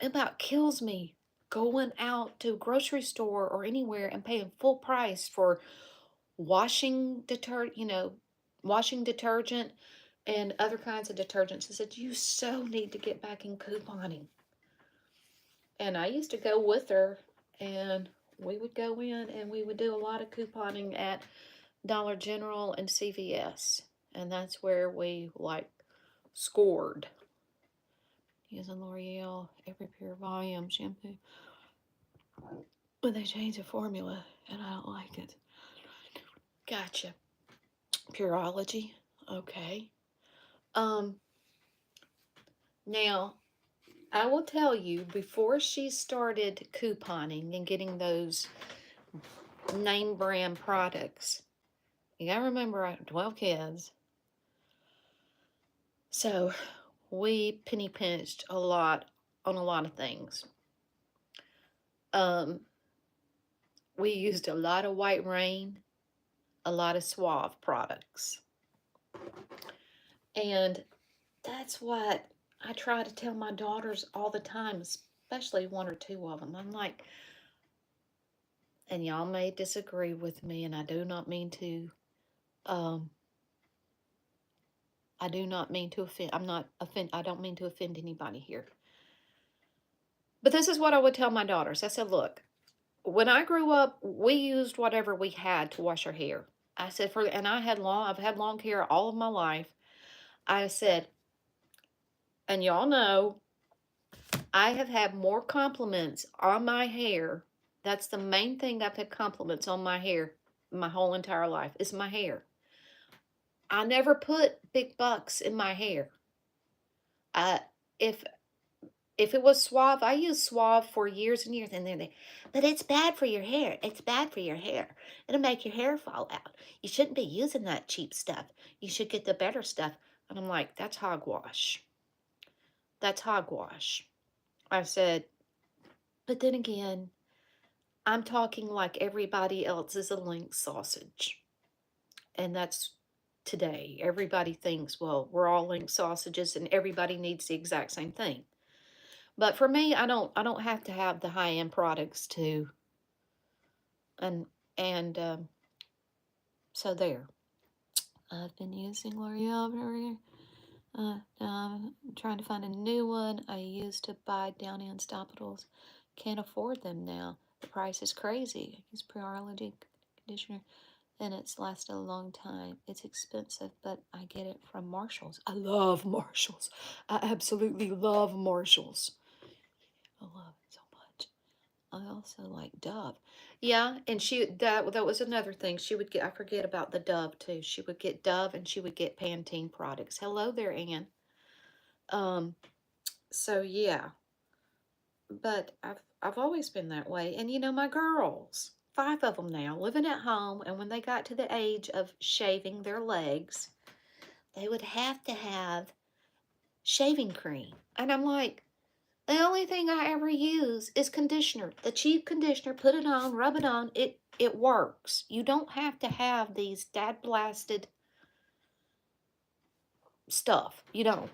it about kills me going out to a grocery store or anywhere and paying full price for washing detergent, washing detergent and other kinds of detergents. I said, you so need to get back in couponing. And I used to go with her, and we would go in and we would do a lot of couponing at Dollar General and CVS. And that's where we scored. Using L'Oreal Every Pure Volume shampoo. But they changed the formula and I don't like it. Gotcha. Purology. Okay. Um Now I will tell you, before she started couponing and getting those name brand products, you gotta remember I have 12 kids. So we penny pinched a lot on a lot of things. Um we used a lot of White Rain, a lot of Suave products. And that's what I try to tell my daughters all the time, especially one or two of them. I'm like, and y'all may disagree with me, and I do not mean to Um, I do not mean to offend. I don't mean to offend anybody here. But this is what I would tell my daughters. I said, look, when I grew up, we used whatever we had to wash our hair. I said, and I've had long hair all of my life. I said, and y'all know, I have had more compliments on my hair. That's the main thing I've had compliments on my hair my whole entire life is my hair. I never put big bucks in my hair. I if if it was Suave, I used Suave for years and years, and then but it's bad for your hair. It's bad for your hair. It'll make your hair fall out. You shouldn't be using that cheap stuff. You should get the better stuff. And I'm like, that's hogwash. That's hogwash. I said, but then again, I'm talking like everybody else is a Link sausage. And that's today. Everybody thinks, well, we're all Link sausages and everybody needs the exact same thing. But for me, I don't have to have the high-end products to and and so there. I've been using L'Oreal. I'm trying to find a new one. I used to buy Downy Unstoppables. Can't afford them now. The price is crazy. I use Priorology conditioner, and it's lasted a long time. It's expensive, but I get it from Marshalls. I love Marshalls. I absolutely love Marshalls. I love it so much. I also like Dove. Yeah, and that was another thing. She would get, I forget about the Dove too. She would get Dove and she would get Pantene products. Hello there, Ann. Um, so yeah, but I've always been that way. And you know, my girls, 5 of them now, living at home, and when they got to the age of shaving their legs, they would have to have shaving cream. And I'm like, the only thing I ever use is conditioner. The cheap conditioner, put it on, rub it on, it works. You don't have to have these dad blasted stuff. You don't.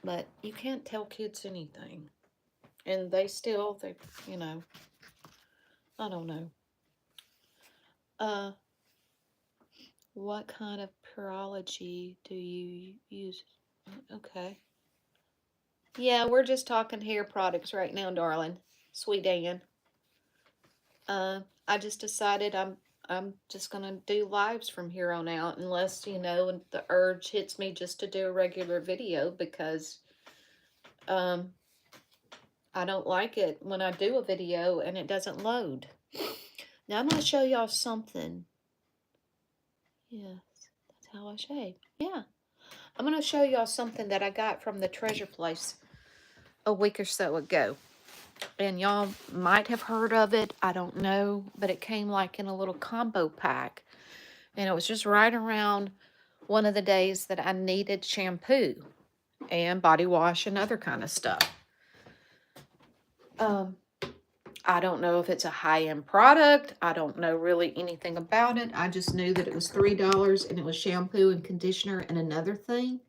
But you can't tell kids anything. And they, you know, I don't know. What kind of Purology do you use? Okay. Yeah, we're just talking hair products right now, darling. Sweet Ann. I just decided I'm just gonna do lives from here on out, unless, you know, the urge hits me just to do a regular video, because I don't like it when I do a video and it doesn't load. Now I'm gonna show y'all something. Yes, that's how I shave. Yeah. I'm gonna show y'all something that I got from the Treasure Place a week or so ago. And y'all might have heard of it, I don't know, but it came like in a little combo pack. And it was just right around one of the days that I needed shampoo and body wash and other kind of stuff. I don't know if it's a high-end product. I don't know really anything about it. I just knew that it was $3 and it was shampoo and conditioner and another thing.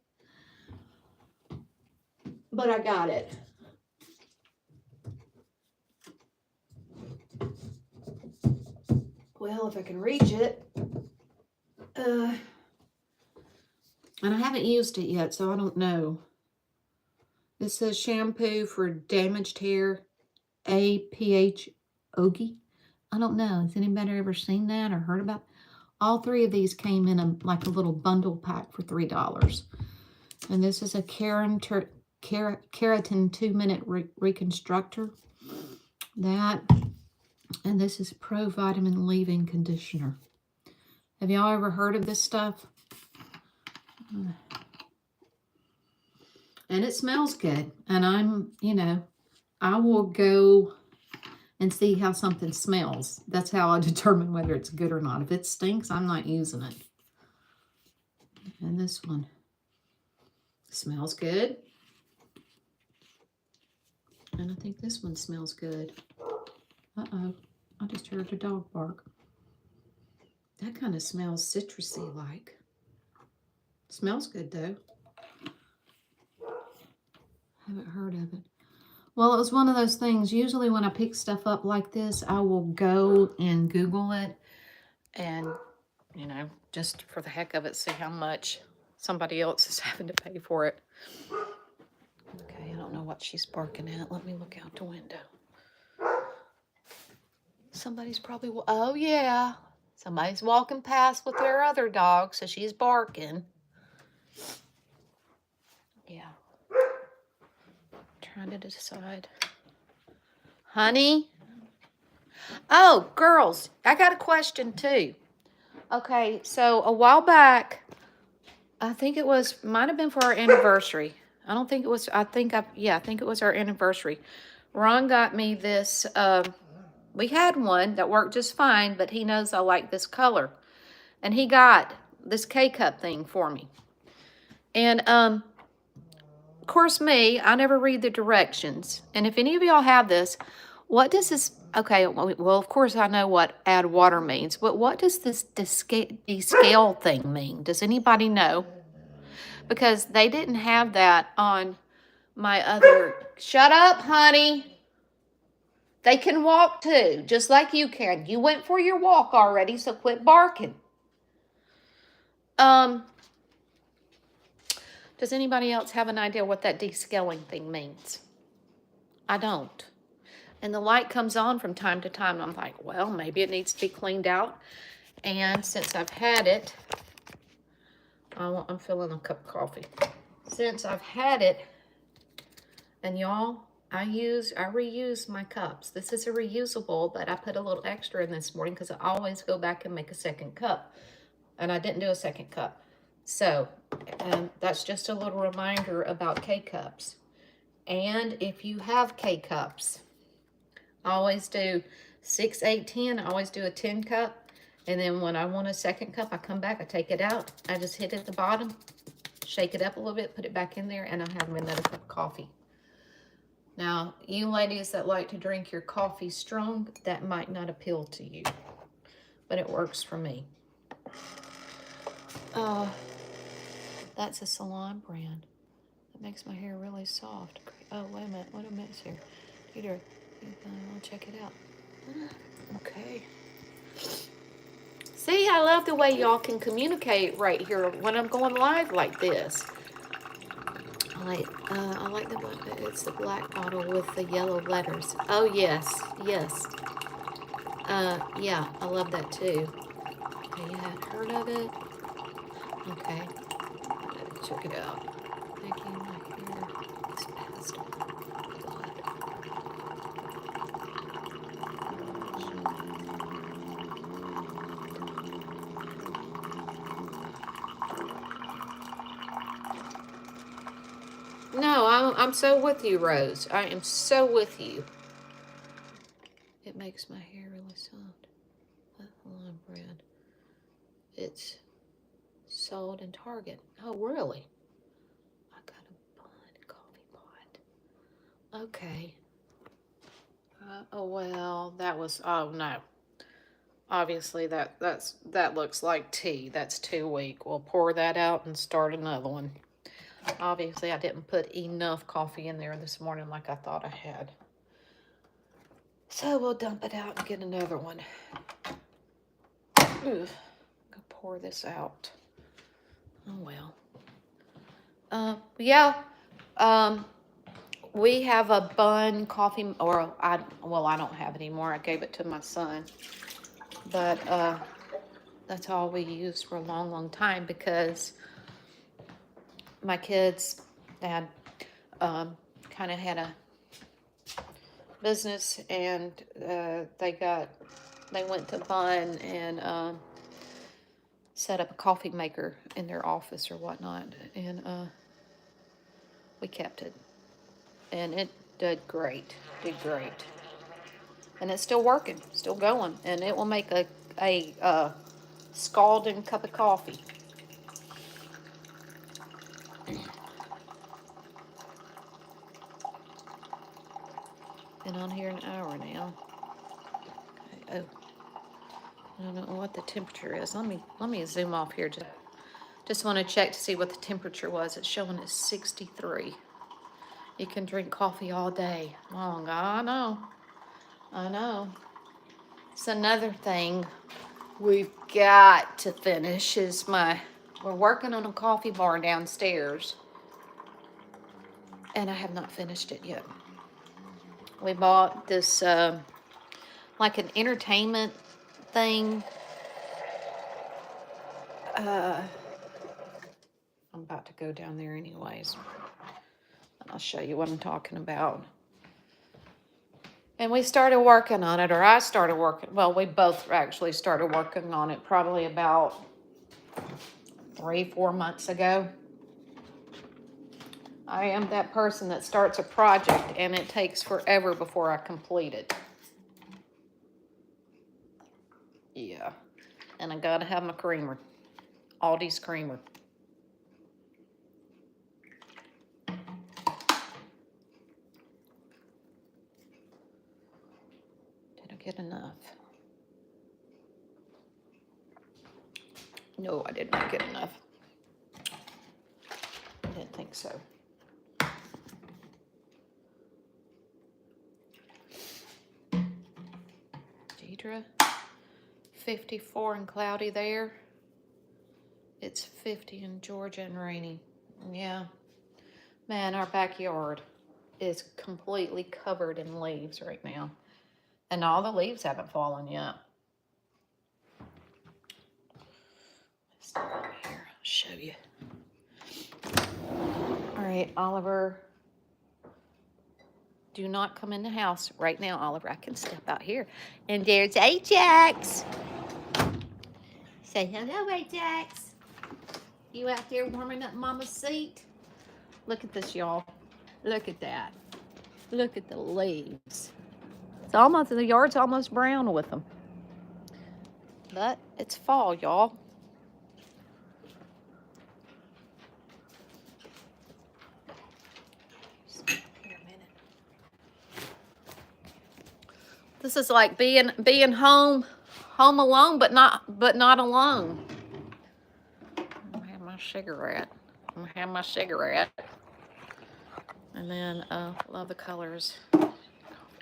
But I got it. Well, if I can reach it. And I haven't used it yet, so I don't know. It says shampoo for damaged hair, APH Ogi. I don't know. Has anybody ever seen that or heard about it? All 3 of these came in like a little bundle pack for $3. And this is a keratin 2-minute reconstructor. That. And this is Pro Vitamin Leave-In Conditioner. Have y'all ever heard of this stuff? And it smells good. And I'm, you know, I will go and see how something smells. That's how I determine whether it's good or not. If it stinks, I'm not using it. And this one smells good. And I think this one smells good. Uh-oh, I just heard a dog bark. That kind of smells citrusy like. Smells good though. Haven't heard of it. Well, it was one of those things. Usually when I pick stuff up like this, I will go and Google it and, you know, just for the heck of it, see how much somebody else is having to pay for it. Okay, I don't know what she's barking at. Let me look out the window. Somebody's probably, oh yeah, somebody's walking past with their other dog, so she's barking. Yeah. Trying to decide. Honey? Oh, girls, I got a question too. Okay, so a while back, I think it was, might have been for our anniversary. I don't think it was, I think it was our anniversary. Ron got me this, we had one that worked just fine, but he knows I like this color. And he got this K-cup thing for me. And, of course I never read the directions. And if any of y'all have this, what does this, okay, well, of course I know what add water means, but what does this descale thing mean? Does anybody know? Because they didn't have that on my other, shut up, honey. They can walk too, just like you can. You went for your walk already, so quit barking. Does anybody else have an idea what that descaling thing means? I don't. And the light comes on from time to time. And I'm like, well, maybe it needs to be cleaned out. And since I've had it, I'm filling a cup of coffee. Since I've had it, and y'all, I reuse my cups. This is a reusable, but I put a little extra in this morning because I always go back and make a second cup. And I didn't do a second cup. So that's just a little reminder about K-cups. And if you have K-cups, I always do 6, 8, 10. I always do a 10 cup. And then when I want a second cup, I come back, I take it out. I just hit it at the bottom, shake it up a little bit, put it back in there, and I have another cup of coffee. Now, you ladies that like to drink your coffee strong, that might not appeal to you, but it works for me. That's a salon brand. That makes my hair really soft. Oh, wait a minute. What a mess here. Peter, I'll check it out. Okay. See, I love the way y'all can communicate right here when I'm going live like this. I like the black. It's the black bottle with the yellow letters. Oh yes, yes. Yeah, I love that too. Okay, you hadn't heard of it? Okay, check it out. Making my hair is past blood. No, I'm so with you, Rose. I am so with you. It makes my hair really soft. Hold on, brand. It's sold in Target. Oh, really? I got a Bond coffee pot. Okay. Oh well, that was. Oh no. Obviously, that looks like tea. That's too weak. We'll pour that out and start another one. Obviously, I didn't put enough coffee in there this morning like I thought I had. So we'll dump it out and get another one. Go pour this out. Oh well. Yeah. We have a Bun coffee, or I don't have it anymore. I gave it to my son. But that's all we used for a long, long time because my kids had kind of had a business, and they went to Bun and set up a coffee maker in their office or whatnot, and we kept it, and it did great, and it's still working, still going, and it will make a scalding cup of coffee. Been on here an hour now. Okay. Oh, I don't know what the temperature is. Let me zoom off here. Just want to check to see what the temperature was. It's showing at 63. You can drink coffee all day long. I know. It's another thing we've got to finish is we're working on a coffee bar downstairs, and I have not finished it yet. We bought this, like an entertainment thing. I'm about to go down there anyways. I'll show you what I'm talking about. And we started working on it, or I started working, well, we both actually started working on it probably about 3-4 months ago. I am that person that starts a project and it takes forever before I complete it. Yeah. And I gotta have my creamer. Aldi's creamer. Did I get enough? No, I did not get enough. I didn't think so. Deidre, 54 and cloudy there. It's 50 in Georgia and rainy. Yeah. Man, our backyard is completely covered in leaves right now. And all the leaves haven't fallen yet. Step over here, I'll show you. All right, Oliver. Do not come in the house right now, Oliver. I can step out here. And there's Ajax. Say hello, Ajax. You out there warming up Mama's seat? Look at this, y'all. Look at that. Look at the leaves. The yard's almost brown with them. But it's fall, y'all. This is like being home alone, but not alone. I'm gonna have my cigarette. And then love the colors.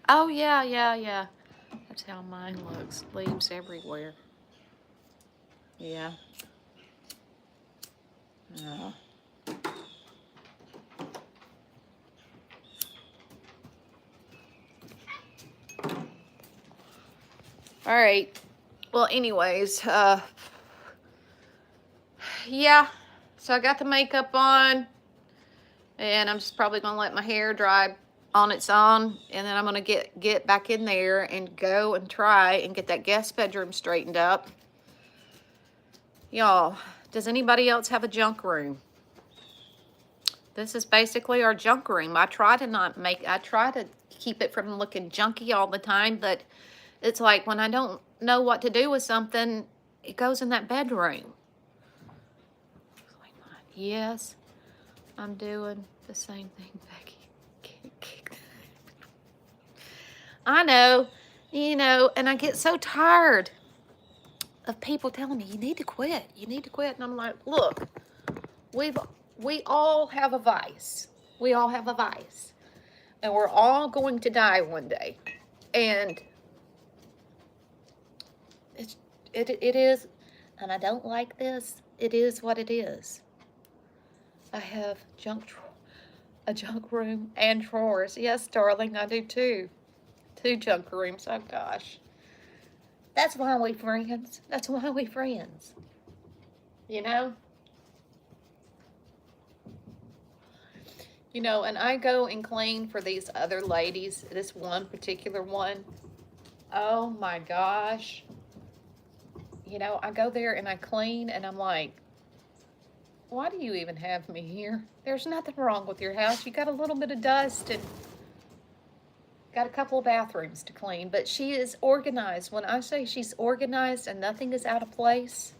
Oh yeah. That's how mine looks. Leaves everywhere. Yeah. All right. Well, anyways, yeah. So I got the makeup on, and I'm just probably gonna let my hair dry on its own, and then I'm gonna get back in there and go and try and get that guest bedroom straightened up. Y'all, does anybody else have a junk room? This is basically our junk room. I try to keep it from looking junky all the time, but it's like when I don't know what to do with something, it goes in that bedroom. Yes, I'm doing the same thing, Becky. I know, and I get so tired of people telling me, you need to quit. And I'm like, look, we all have a vice. And we're all going to die one day. And it is, and I don't like this, it is what it is. I have a junk room and drawers. Yes, darling, I do too. 2 junk rooms, oh gosh. That's why we friends. And I go and clean for these other ladies, this one particular one. Oh my gosh. I go there and I clean and I'm like, why do you even have me here? There's nothing wrong with your house. You got a little bit of dust and got a couple of bathrooms to clean, but she is organized. When I say she's organized and nothing is out of place,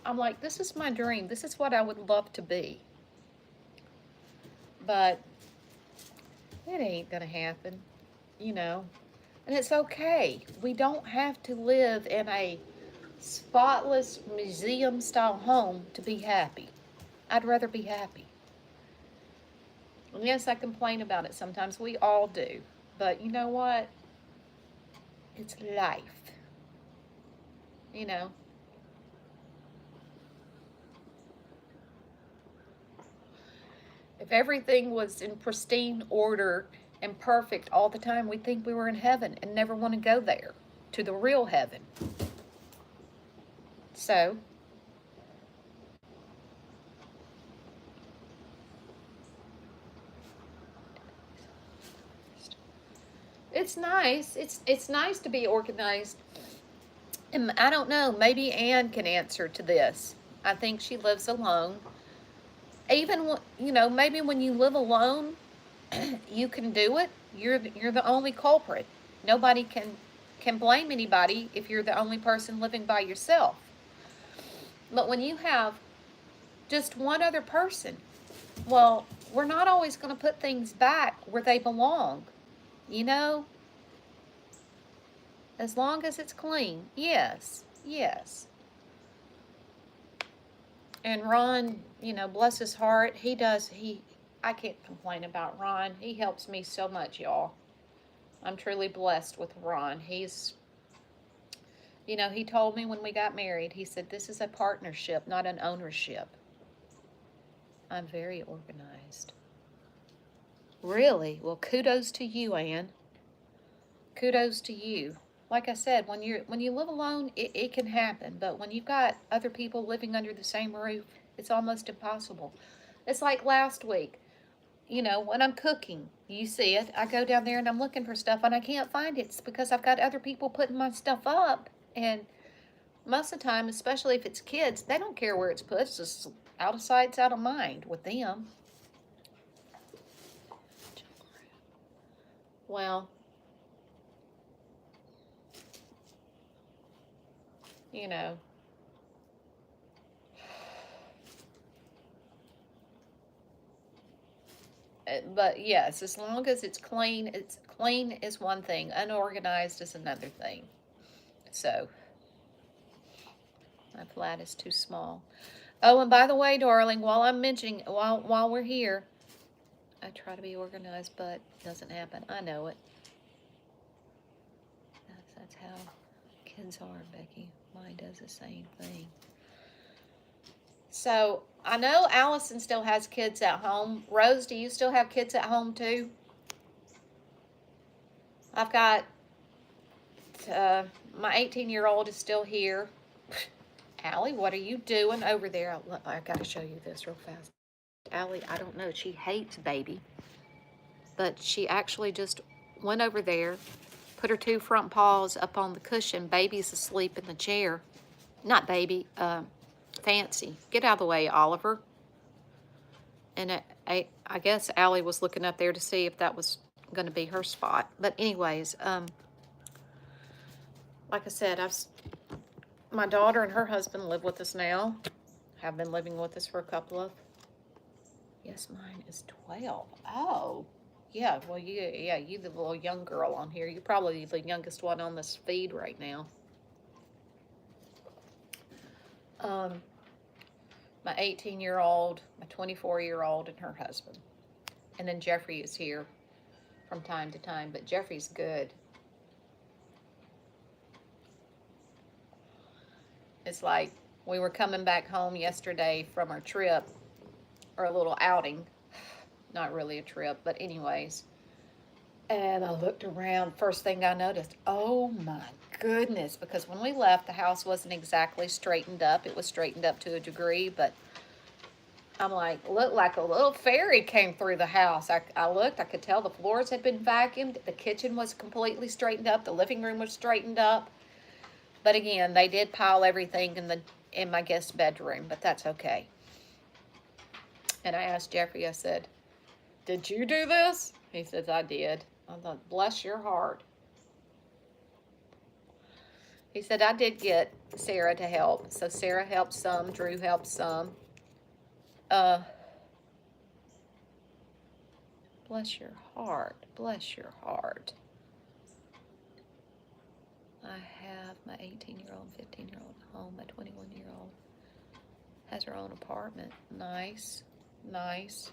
I'm like, this is my dream. This is what I would love to be. But it ain't gonna happen, And it's okay. We don't have to live in a spotless museum-style home to be happy. I'd rather be happy. And yes, I complain about it sometimes. We all do. But you know what? It's life. you know. If everything was in pristine order and perfect all the time, we'd think we were in heaven and never want to go there, to the real heaven. So, it's nice. It's nice to be organized. And I don't know, maybe Anne can answer to this. I think she lives alone. Even maybe when you live alone, you can do it. You're the only culprit. Nobody can blame anybody if you're the only person living by yourself. But when you have just one other person, well, we're not always going to put things back where they belong. You know, as long as it's clean. Yes. Yes. And Ron, bless his heart, I can't complain about Ron. He helps me so much, y'all. I'm truly blessed with Ron. He told me when we got married, he said, this is a partnership, not an ownership. I'm very organized. Really? Well, kudos to you, Anne. Kudos to you. Like I said, when you live alone, it can happen. But when you've got other people living under the same roof, it's almost impossible. It's like last week. When I'm cooking, you see it. I go down there and I'm looking for stuff and I can't find it. It's because I've got other people putting my stuff up. And most of the time, especially if it's kids, they don't care where it's put. It's just out of sight, it's out of mind with them. Well, you know, but yes, as long as it's clean is one thing. Unorganized is another thing. So, my flat is too small. Oh, and by the way, darling, while we're here, I try to be organized, but it doesn't happen. I know it. That's how kids are, Becky. Mine does the same thing. So, I know Allison still has kids at home. Rose, do you still have kids at home too? I've got my 18-year-old is still here. Allie, what are you doing over there? I got to show you this real fast. Allie, I don't know. She hates baby. But she actually just went over there, put her two front paws up on the cushion. Baby's asleep in the chair. Not baby, Fancy. Get out of the way, Oliver. And I guess Allie was looking up there to see if that was going to be her spot. But anyways, like I said, my daughter and her husband live with us now. Have been living with us for a couple of. Yes, mine is 12. Oh, yeah. Well, you the little young girl on here. You're probably the youngest one on this feed right now. My 18-year-old, my 24-year-old, and her husband. And then Jeffrey is here from time to time, but Jeffrey's good. It's like we were coming back home yesterday from our trip, or a little outing. Not really a trip, but anyways. And I looked around. First thing I noticed, oh my goodness, because when we left, the house wasn't exactly straightened up. It was straightened up to a degree, but I'm like, looked like a little fairy came through the house. I looked, I could tell the floors had been vacuumed. The kitchen was completely straightened up. The living room was straightened up. But again, they did pile everything in my guest bedroom, but that's okay. And I asked Jeffrey, I said, did you do this? He says, I did. I thought, bless your heart. He said, I did get Sarah to help. So Sarah helped some, Drew helped some. Bless your heart. Bless your heart. I have my 18-year-old, 15-year-old at home. My 21-year-old has her own apartment. Nice. Nice.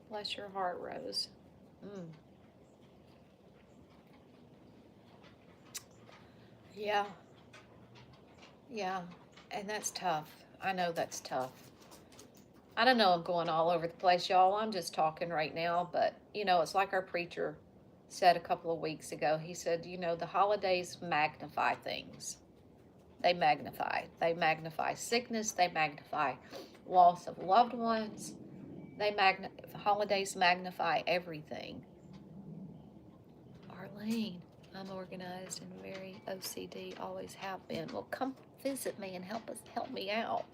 Bless your heart, Rose. Yeah. Yeah, and that's tough. I know that's tough. I don't know, I'm going all over the place, y'all. I'm just talking right now, but it's like our preacher said a couple of weeks ago. He said, the holidays magnify things. They magnify. They magnify sickness, they magnify loss of loved ones. Holidays magnify everything. Arlene, I'm organized and very OCD, always have been. Well, come visit me and help me out.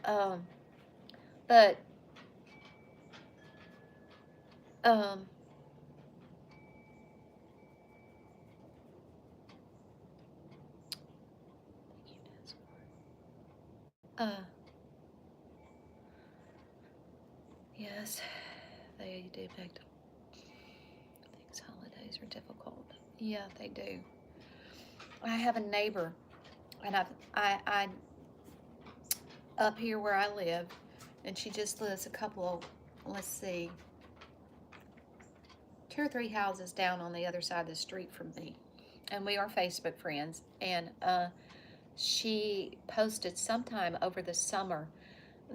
Um, but um, uh, yes, they do make things. Holidays are difficult. Yeah, they do. I have a neighbor, and I up here where I live, and she just lives a couple of, let's see, 2 or 3 houses down on the other side of the street from me, and we are Facebook friends. And she posted sometime over the summer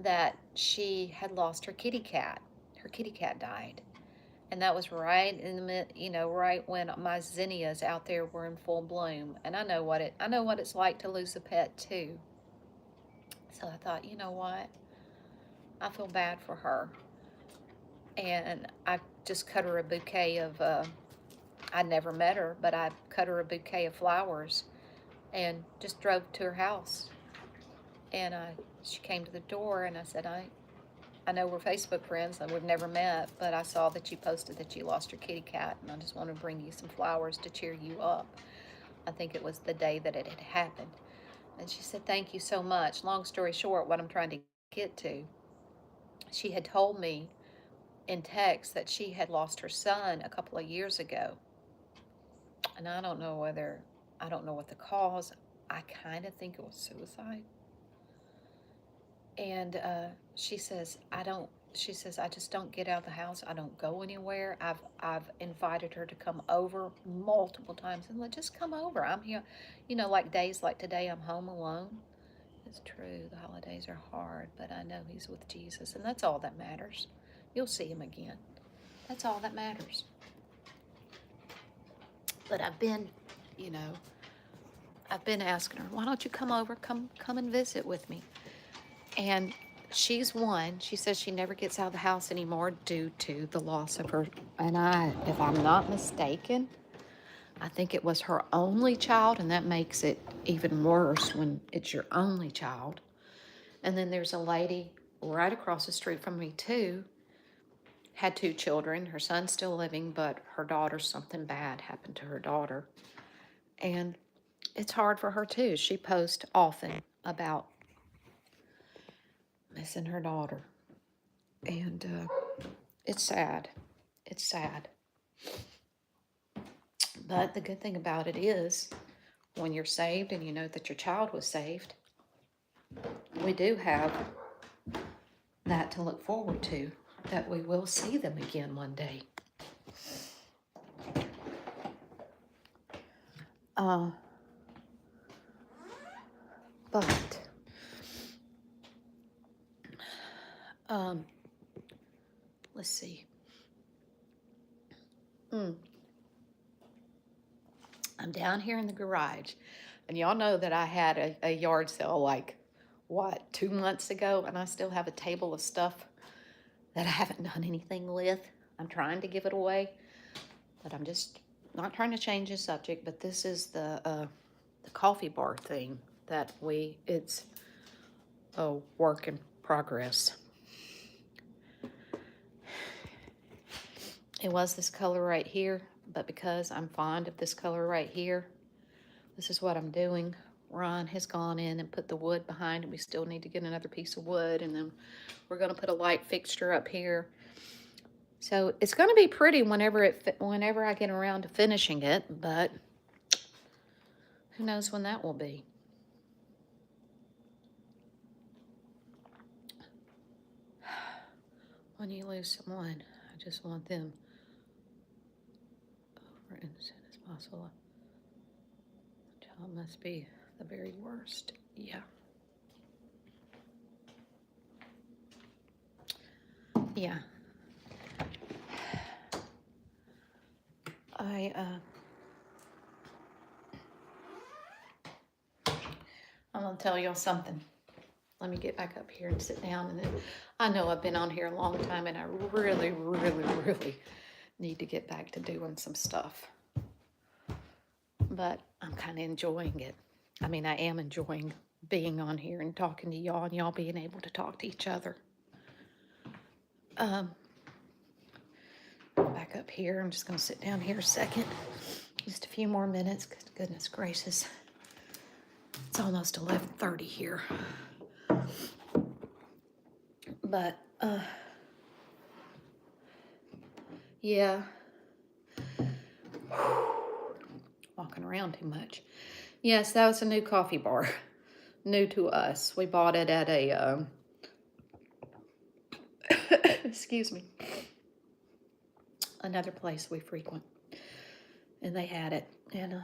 that she had lost her kitty cat. Her kitty cat died. And that was right in the right when my zinnias out there were in full bloom. And I know what it's like to lose a pet too. So I thought, you know what? I feel bad for her. And I just cut her a bouquet of I never met her, but I cut her a bouquet of flowers and just drove to her house. And she came to the door, and I said, I know we're Facebook friends and we've never met, but I saw that you posted that you lost your kitty cat, and I just want to bring you some flowers to cheer you up. I think it was the day that it had happened. And she said, thank you so much. Long story short, what I'm trying to get to, she had told me in text that she had lost her son a couple of years ago. And I don't know what the cause. I kind of think it was suicide. And she says, I just don't get out of the house. I don't go anywhere. I've invited her to come over multiple times, and just come over. I'm here, like days like today, I'm home alone. It's true, the holidays are hard, but I know he's with Jesus, and that's all that matters. You'll see him again. That's all that matters. But you know, I've been asking her, why don't you come over, come and visit with me? And she's one. She says she never gets out of the house anymore due to the loss of her. And if I'm not mistaken, I think it was her only child, and that makes it even worse when it's your only child. And then there's a lady right across the street from me too, had 2 children. Her son's still living, but her daughter, something bad happened to her daughter. And it's hard for her too. She posts often about missing her daughter. And it's sad. It's sad. But the good thing about it is, when you're saved and you know that your child was saved, we do have that to look forward to, that we will see them again one day. But let's see. I'm down here in the garage, and y'all know that I had a yard sale like, 2 months ago, and I still have a table of stuff that I haven't done anything with. I'm trying to give it away, but I'm just not trying to change the subject. But this is the coffee bar thing that it's a work in progress. It was this color right here, but because I'm fond of this color right here, this is what I'm doing. Ron has gone in and put the wood behind it. We still need to get another piece of wood, and then we're going to put a light fixture up here. So it's going to be pretty whenever I get around to finishing it, but who knows when that will be. When you lose someone, I just want them over innocent as possible. The child must be the very worst. Yeah. Yeah. I'm gonna tell y'all something. Let me get back up here and sit down, and then I know I've been on here a long time, and I really, really, really need to get back to doing some stuff. But I'm kind of enjoying it. I mean, I am enjoying being on here and talking to y'all, and y'all being able to talk to each other. Back up here. I'm just gonna sit down here a second. Just a few more minutes. Goodness gracious. It's almost 11:30 here. But, yeah. Walking around too much. Yes, that was a new coffee bar. New to us. We bought it at a, excuse me, another place we frequent. And they had it. And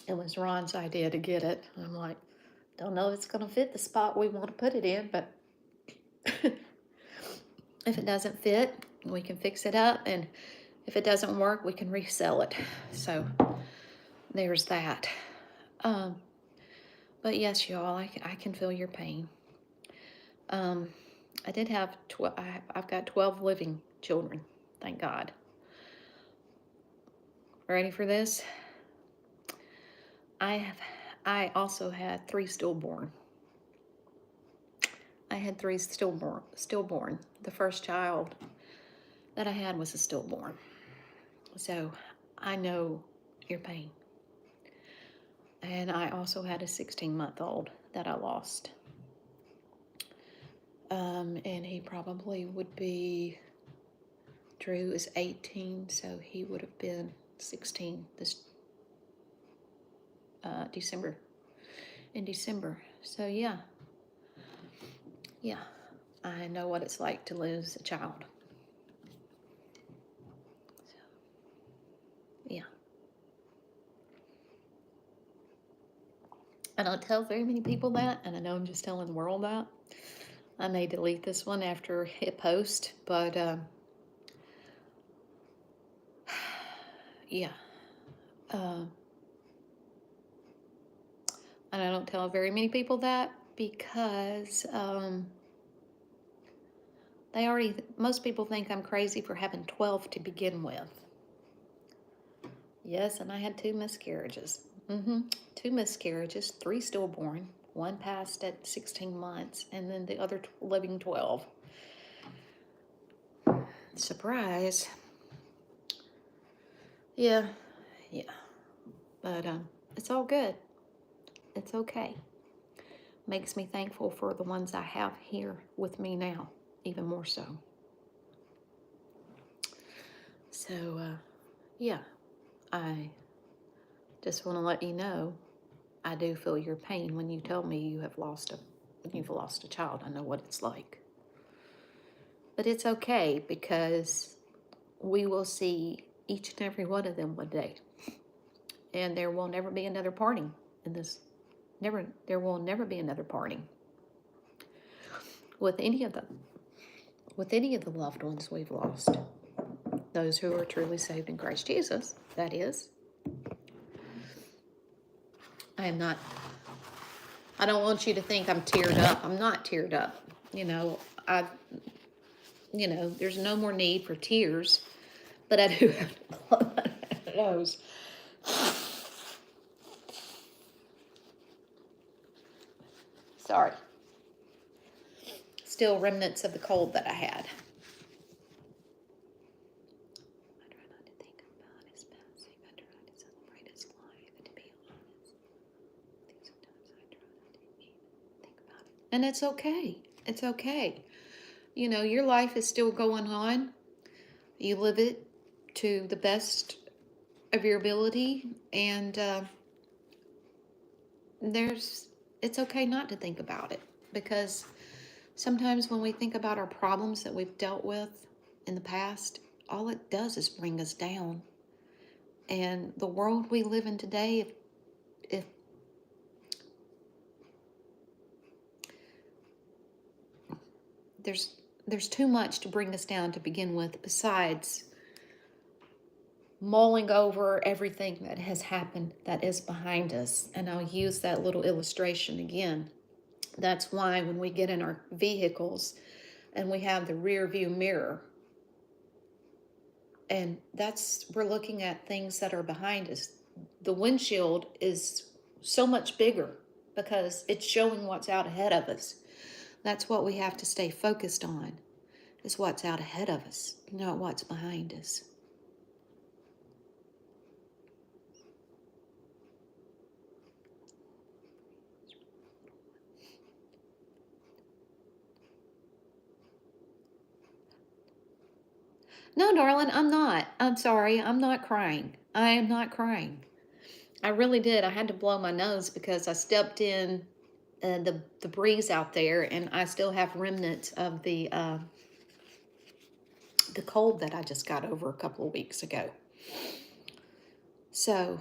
it was Ron's idea to get it. I'm like, don't know if it's going to fit the spot we want to put it in, but if it doesn't fit, we can fix it up. And if it doesn't work, we can resell it. So there's that. But yes, y'all, I can feel your pain. I did have I've got 12 living children, thank God. Ready for this? I also had 3 stillborn. I had 3 stillborn. The first child that I had was a stillborn. So I know your pain. And I also had a 16-month-old that I lost. And he probably would be, Drew is 18, so he would have been 16 this in December. So yeah, I know what it's like to lose a child. So, yeah. I don't tell very many people that, and I know I'm just telling the world that. I may delete this one after it posts, but yeah. And I don't tell very many people that because most people think I'm crazy for having 12 to begin with. Yes, and I had 2 miscarriages. 2 miscarriages, 3 stillborn. 1 passed at 16 months, and then the other living 12. Surprise. Yeah. But it's all good. It's okay. Makes me thankful for the ones I have here with me now, even more so. So, yeah, I just want to let you know, I do feel your pain when you tell me you've lost a child. I know what it's like. But it's okay, because we will see each and every one of them one day. And there will never be another parting in this. There will never be another parting with any of the loved ones we've lost. Those who are truly saved in Christ Jesus, that is. I don't want you to think I'm teared up. I'm not teared up. There's no more need for tears, but I do have to blow my nose. Sorry. Still remnants of the cold that I had. I try not to think about his passing. I try to celebrate his life, and to be honest, sometimes I try not to even think about it. And it's okay. It's okay. Your life is still going on. You live it to the best of your ability, and it's okay not to think about it, because sometimes when we think about our problems that we've dealt with in the past, all it does is bring us down. And the world we live in today, if there's too much to bring us down to begin with, besides mulling over everything that has happened that is behind us. And I'll use that little illustration again. That's why when we get in our vehicles and we have the rear view mirror, and we're looking at things that are behind us. The windshield is so much bigger because it's showing what's out ahead of us. That's what we have to stay focused on, is what's out ahead of us, not what's behind us. No, darling, I'm not. I'm sorry. I'm not crying. I am not crying. I really did. I had to blow my nose because I stepped in the breeze out there, and I still have remnants of the cold that I just got over a couple of weeks ago. So,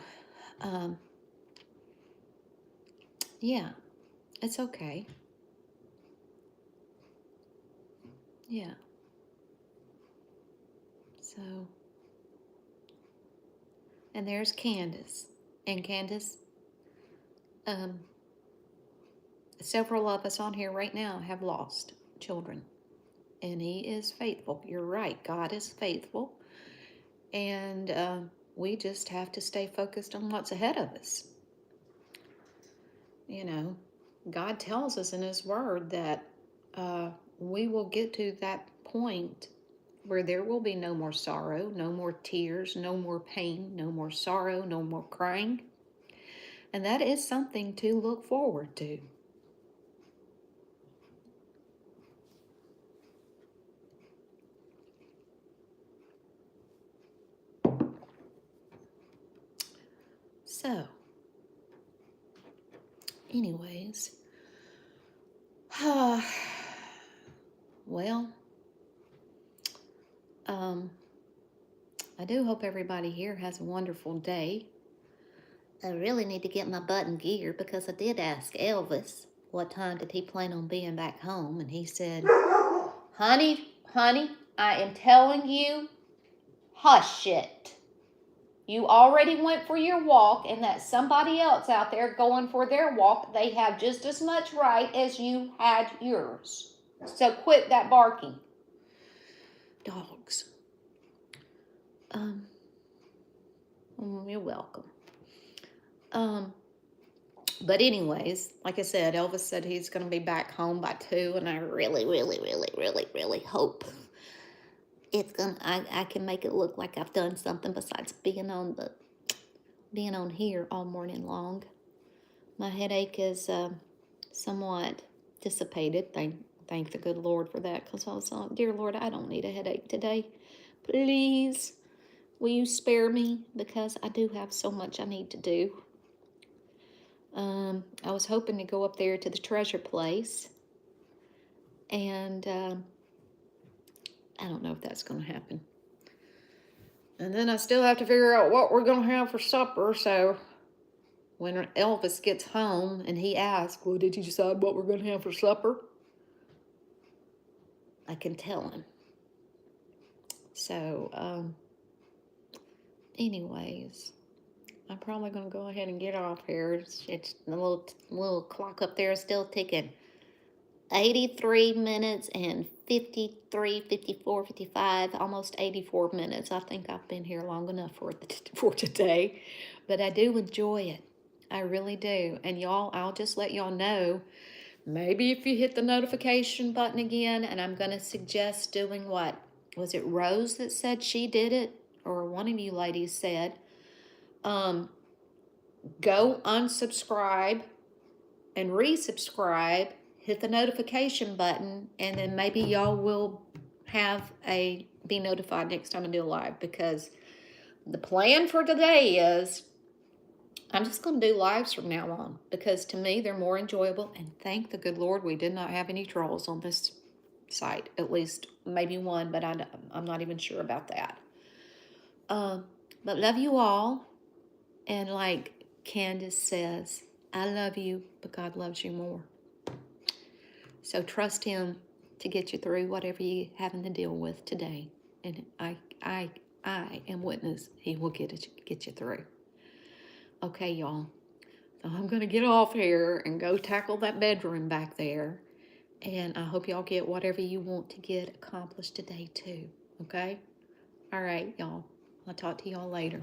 yeah, it's okay. Yeah. So, and there's Candace. And Candace, several of us on here right now have lost children. And He is faithful. You're right. God is faithful. And we just have to stay focused on what's ahead of us. You know, God tells us in His Word that we will get to that point where there will be no more sorrow, no more tears, no more pain, no more sorrow, no more crying. And that is something to look forward to. So, anyways, well, I do hope everybody here has a wonderful day. I really need to get my butt in gear because I did ask Elvis what time did he plan on being back home, and he said, honey, I am telling you, hush it. You already went for your walk, and that's somebody else out there going for their walk. They have just as much right as you had yours. So quit that barking. Dogs. You're welcome. But anyways, like I said, Elvis said he's going to be back home by 2, and I really, really, really, really, really hope I can make it look like I've done something besides being on here all morning long. My headache is somewhat dissipated. Thank the good Lord for that, because I was like, dear Lord, I don't need a headache today. Please, will you spare me, because I do have so much I need to do. I was hoping to go up there to the treasure place, and I don't know if that's going to happen. And then I still have to figure out what we're going to have for supper, so when Elvis gets home and he asks, well, did you decide what we're going to have for supper? I can tell him. So, anyways, I'm probably going to go ahead and get off here. It's the little clock up there is still ticking. 83 minutes and 53, 54, 55, almost 84 minutes. I think I've been here long enough for today, but I do enjoy it. I really do. And y'all, I'll just let y'all know, maybe if you hit the notification button again, and I'm going to suggest doing what? Was it Rose that said she did it? Or one of you ladies said, go unsubscribe and resubscribe, hit the notification button, and then maybe y'all will be notified next time I do a live, because the plan for today is I'm just going to do lives from now on, because to me they're more enjoyable, and thank the good Lord we did not have any trolls on this site. At least maybe one, but I'm not even sure about that. But love you all, and like Candace says, I love you, but God loves you more. So trust Him to get you through whatever you having to deal with today. And I am witness. He will get you through. Okay, y'all. So I'm gonna get off here and go tackle that bedroom back there. And I hope y'all get whatever you want to get accomplished today too. Okay? All right, y'all. I'll talk to y'all later.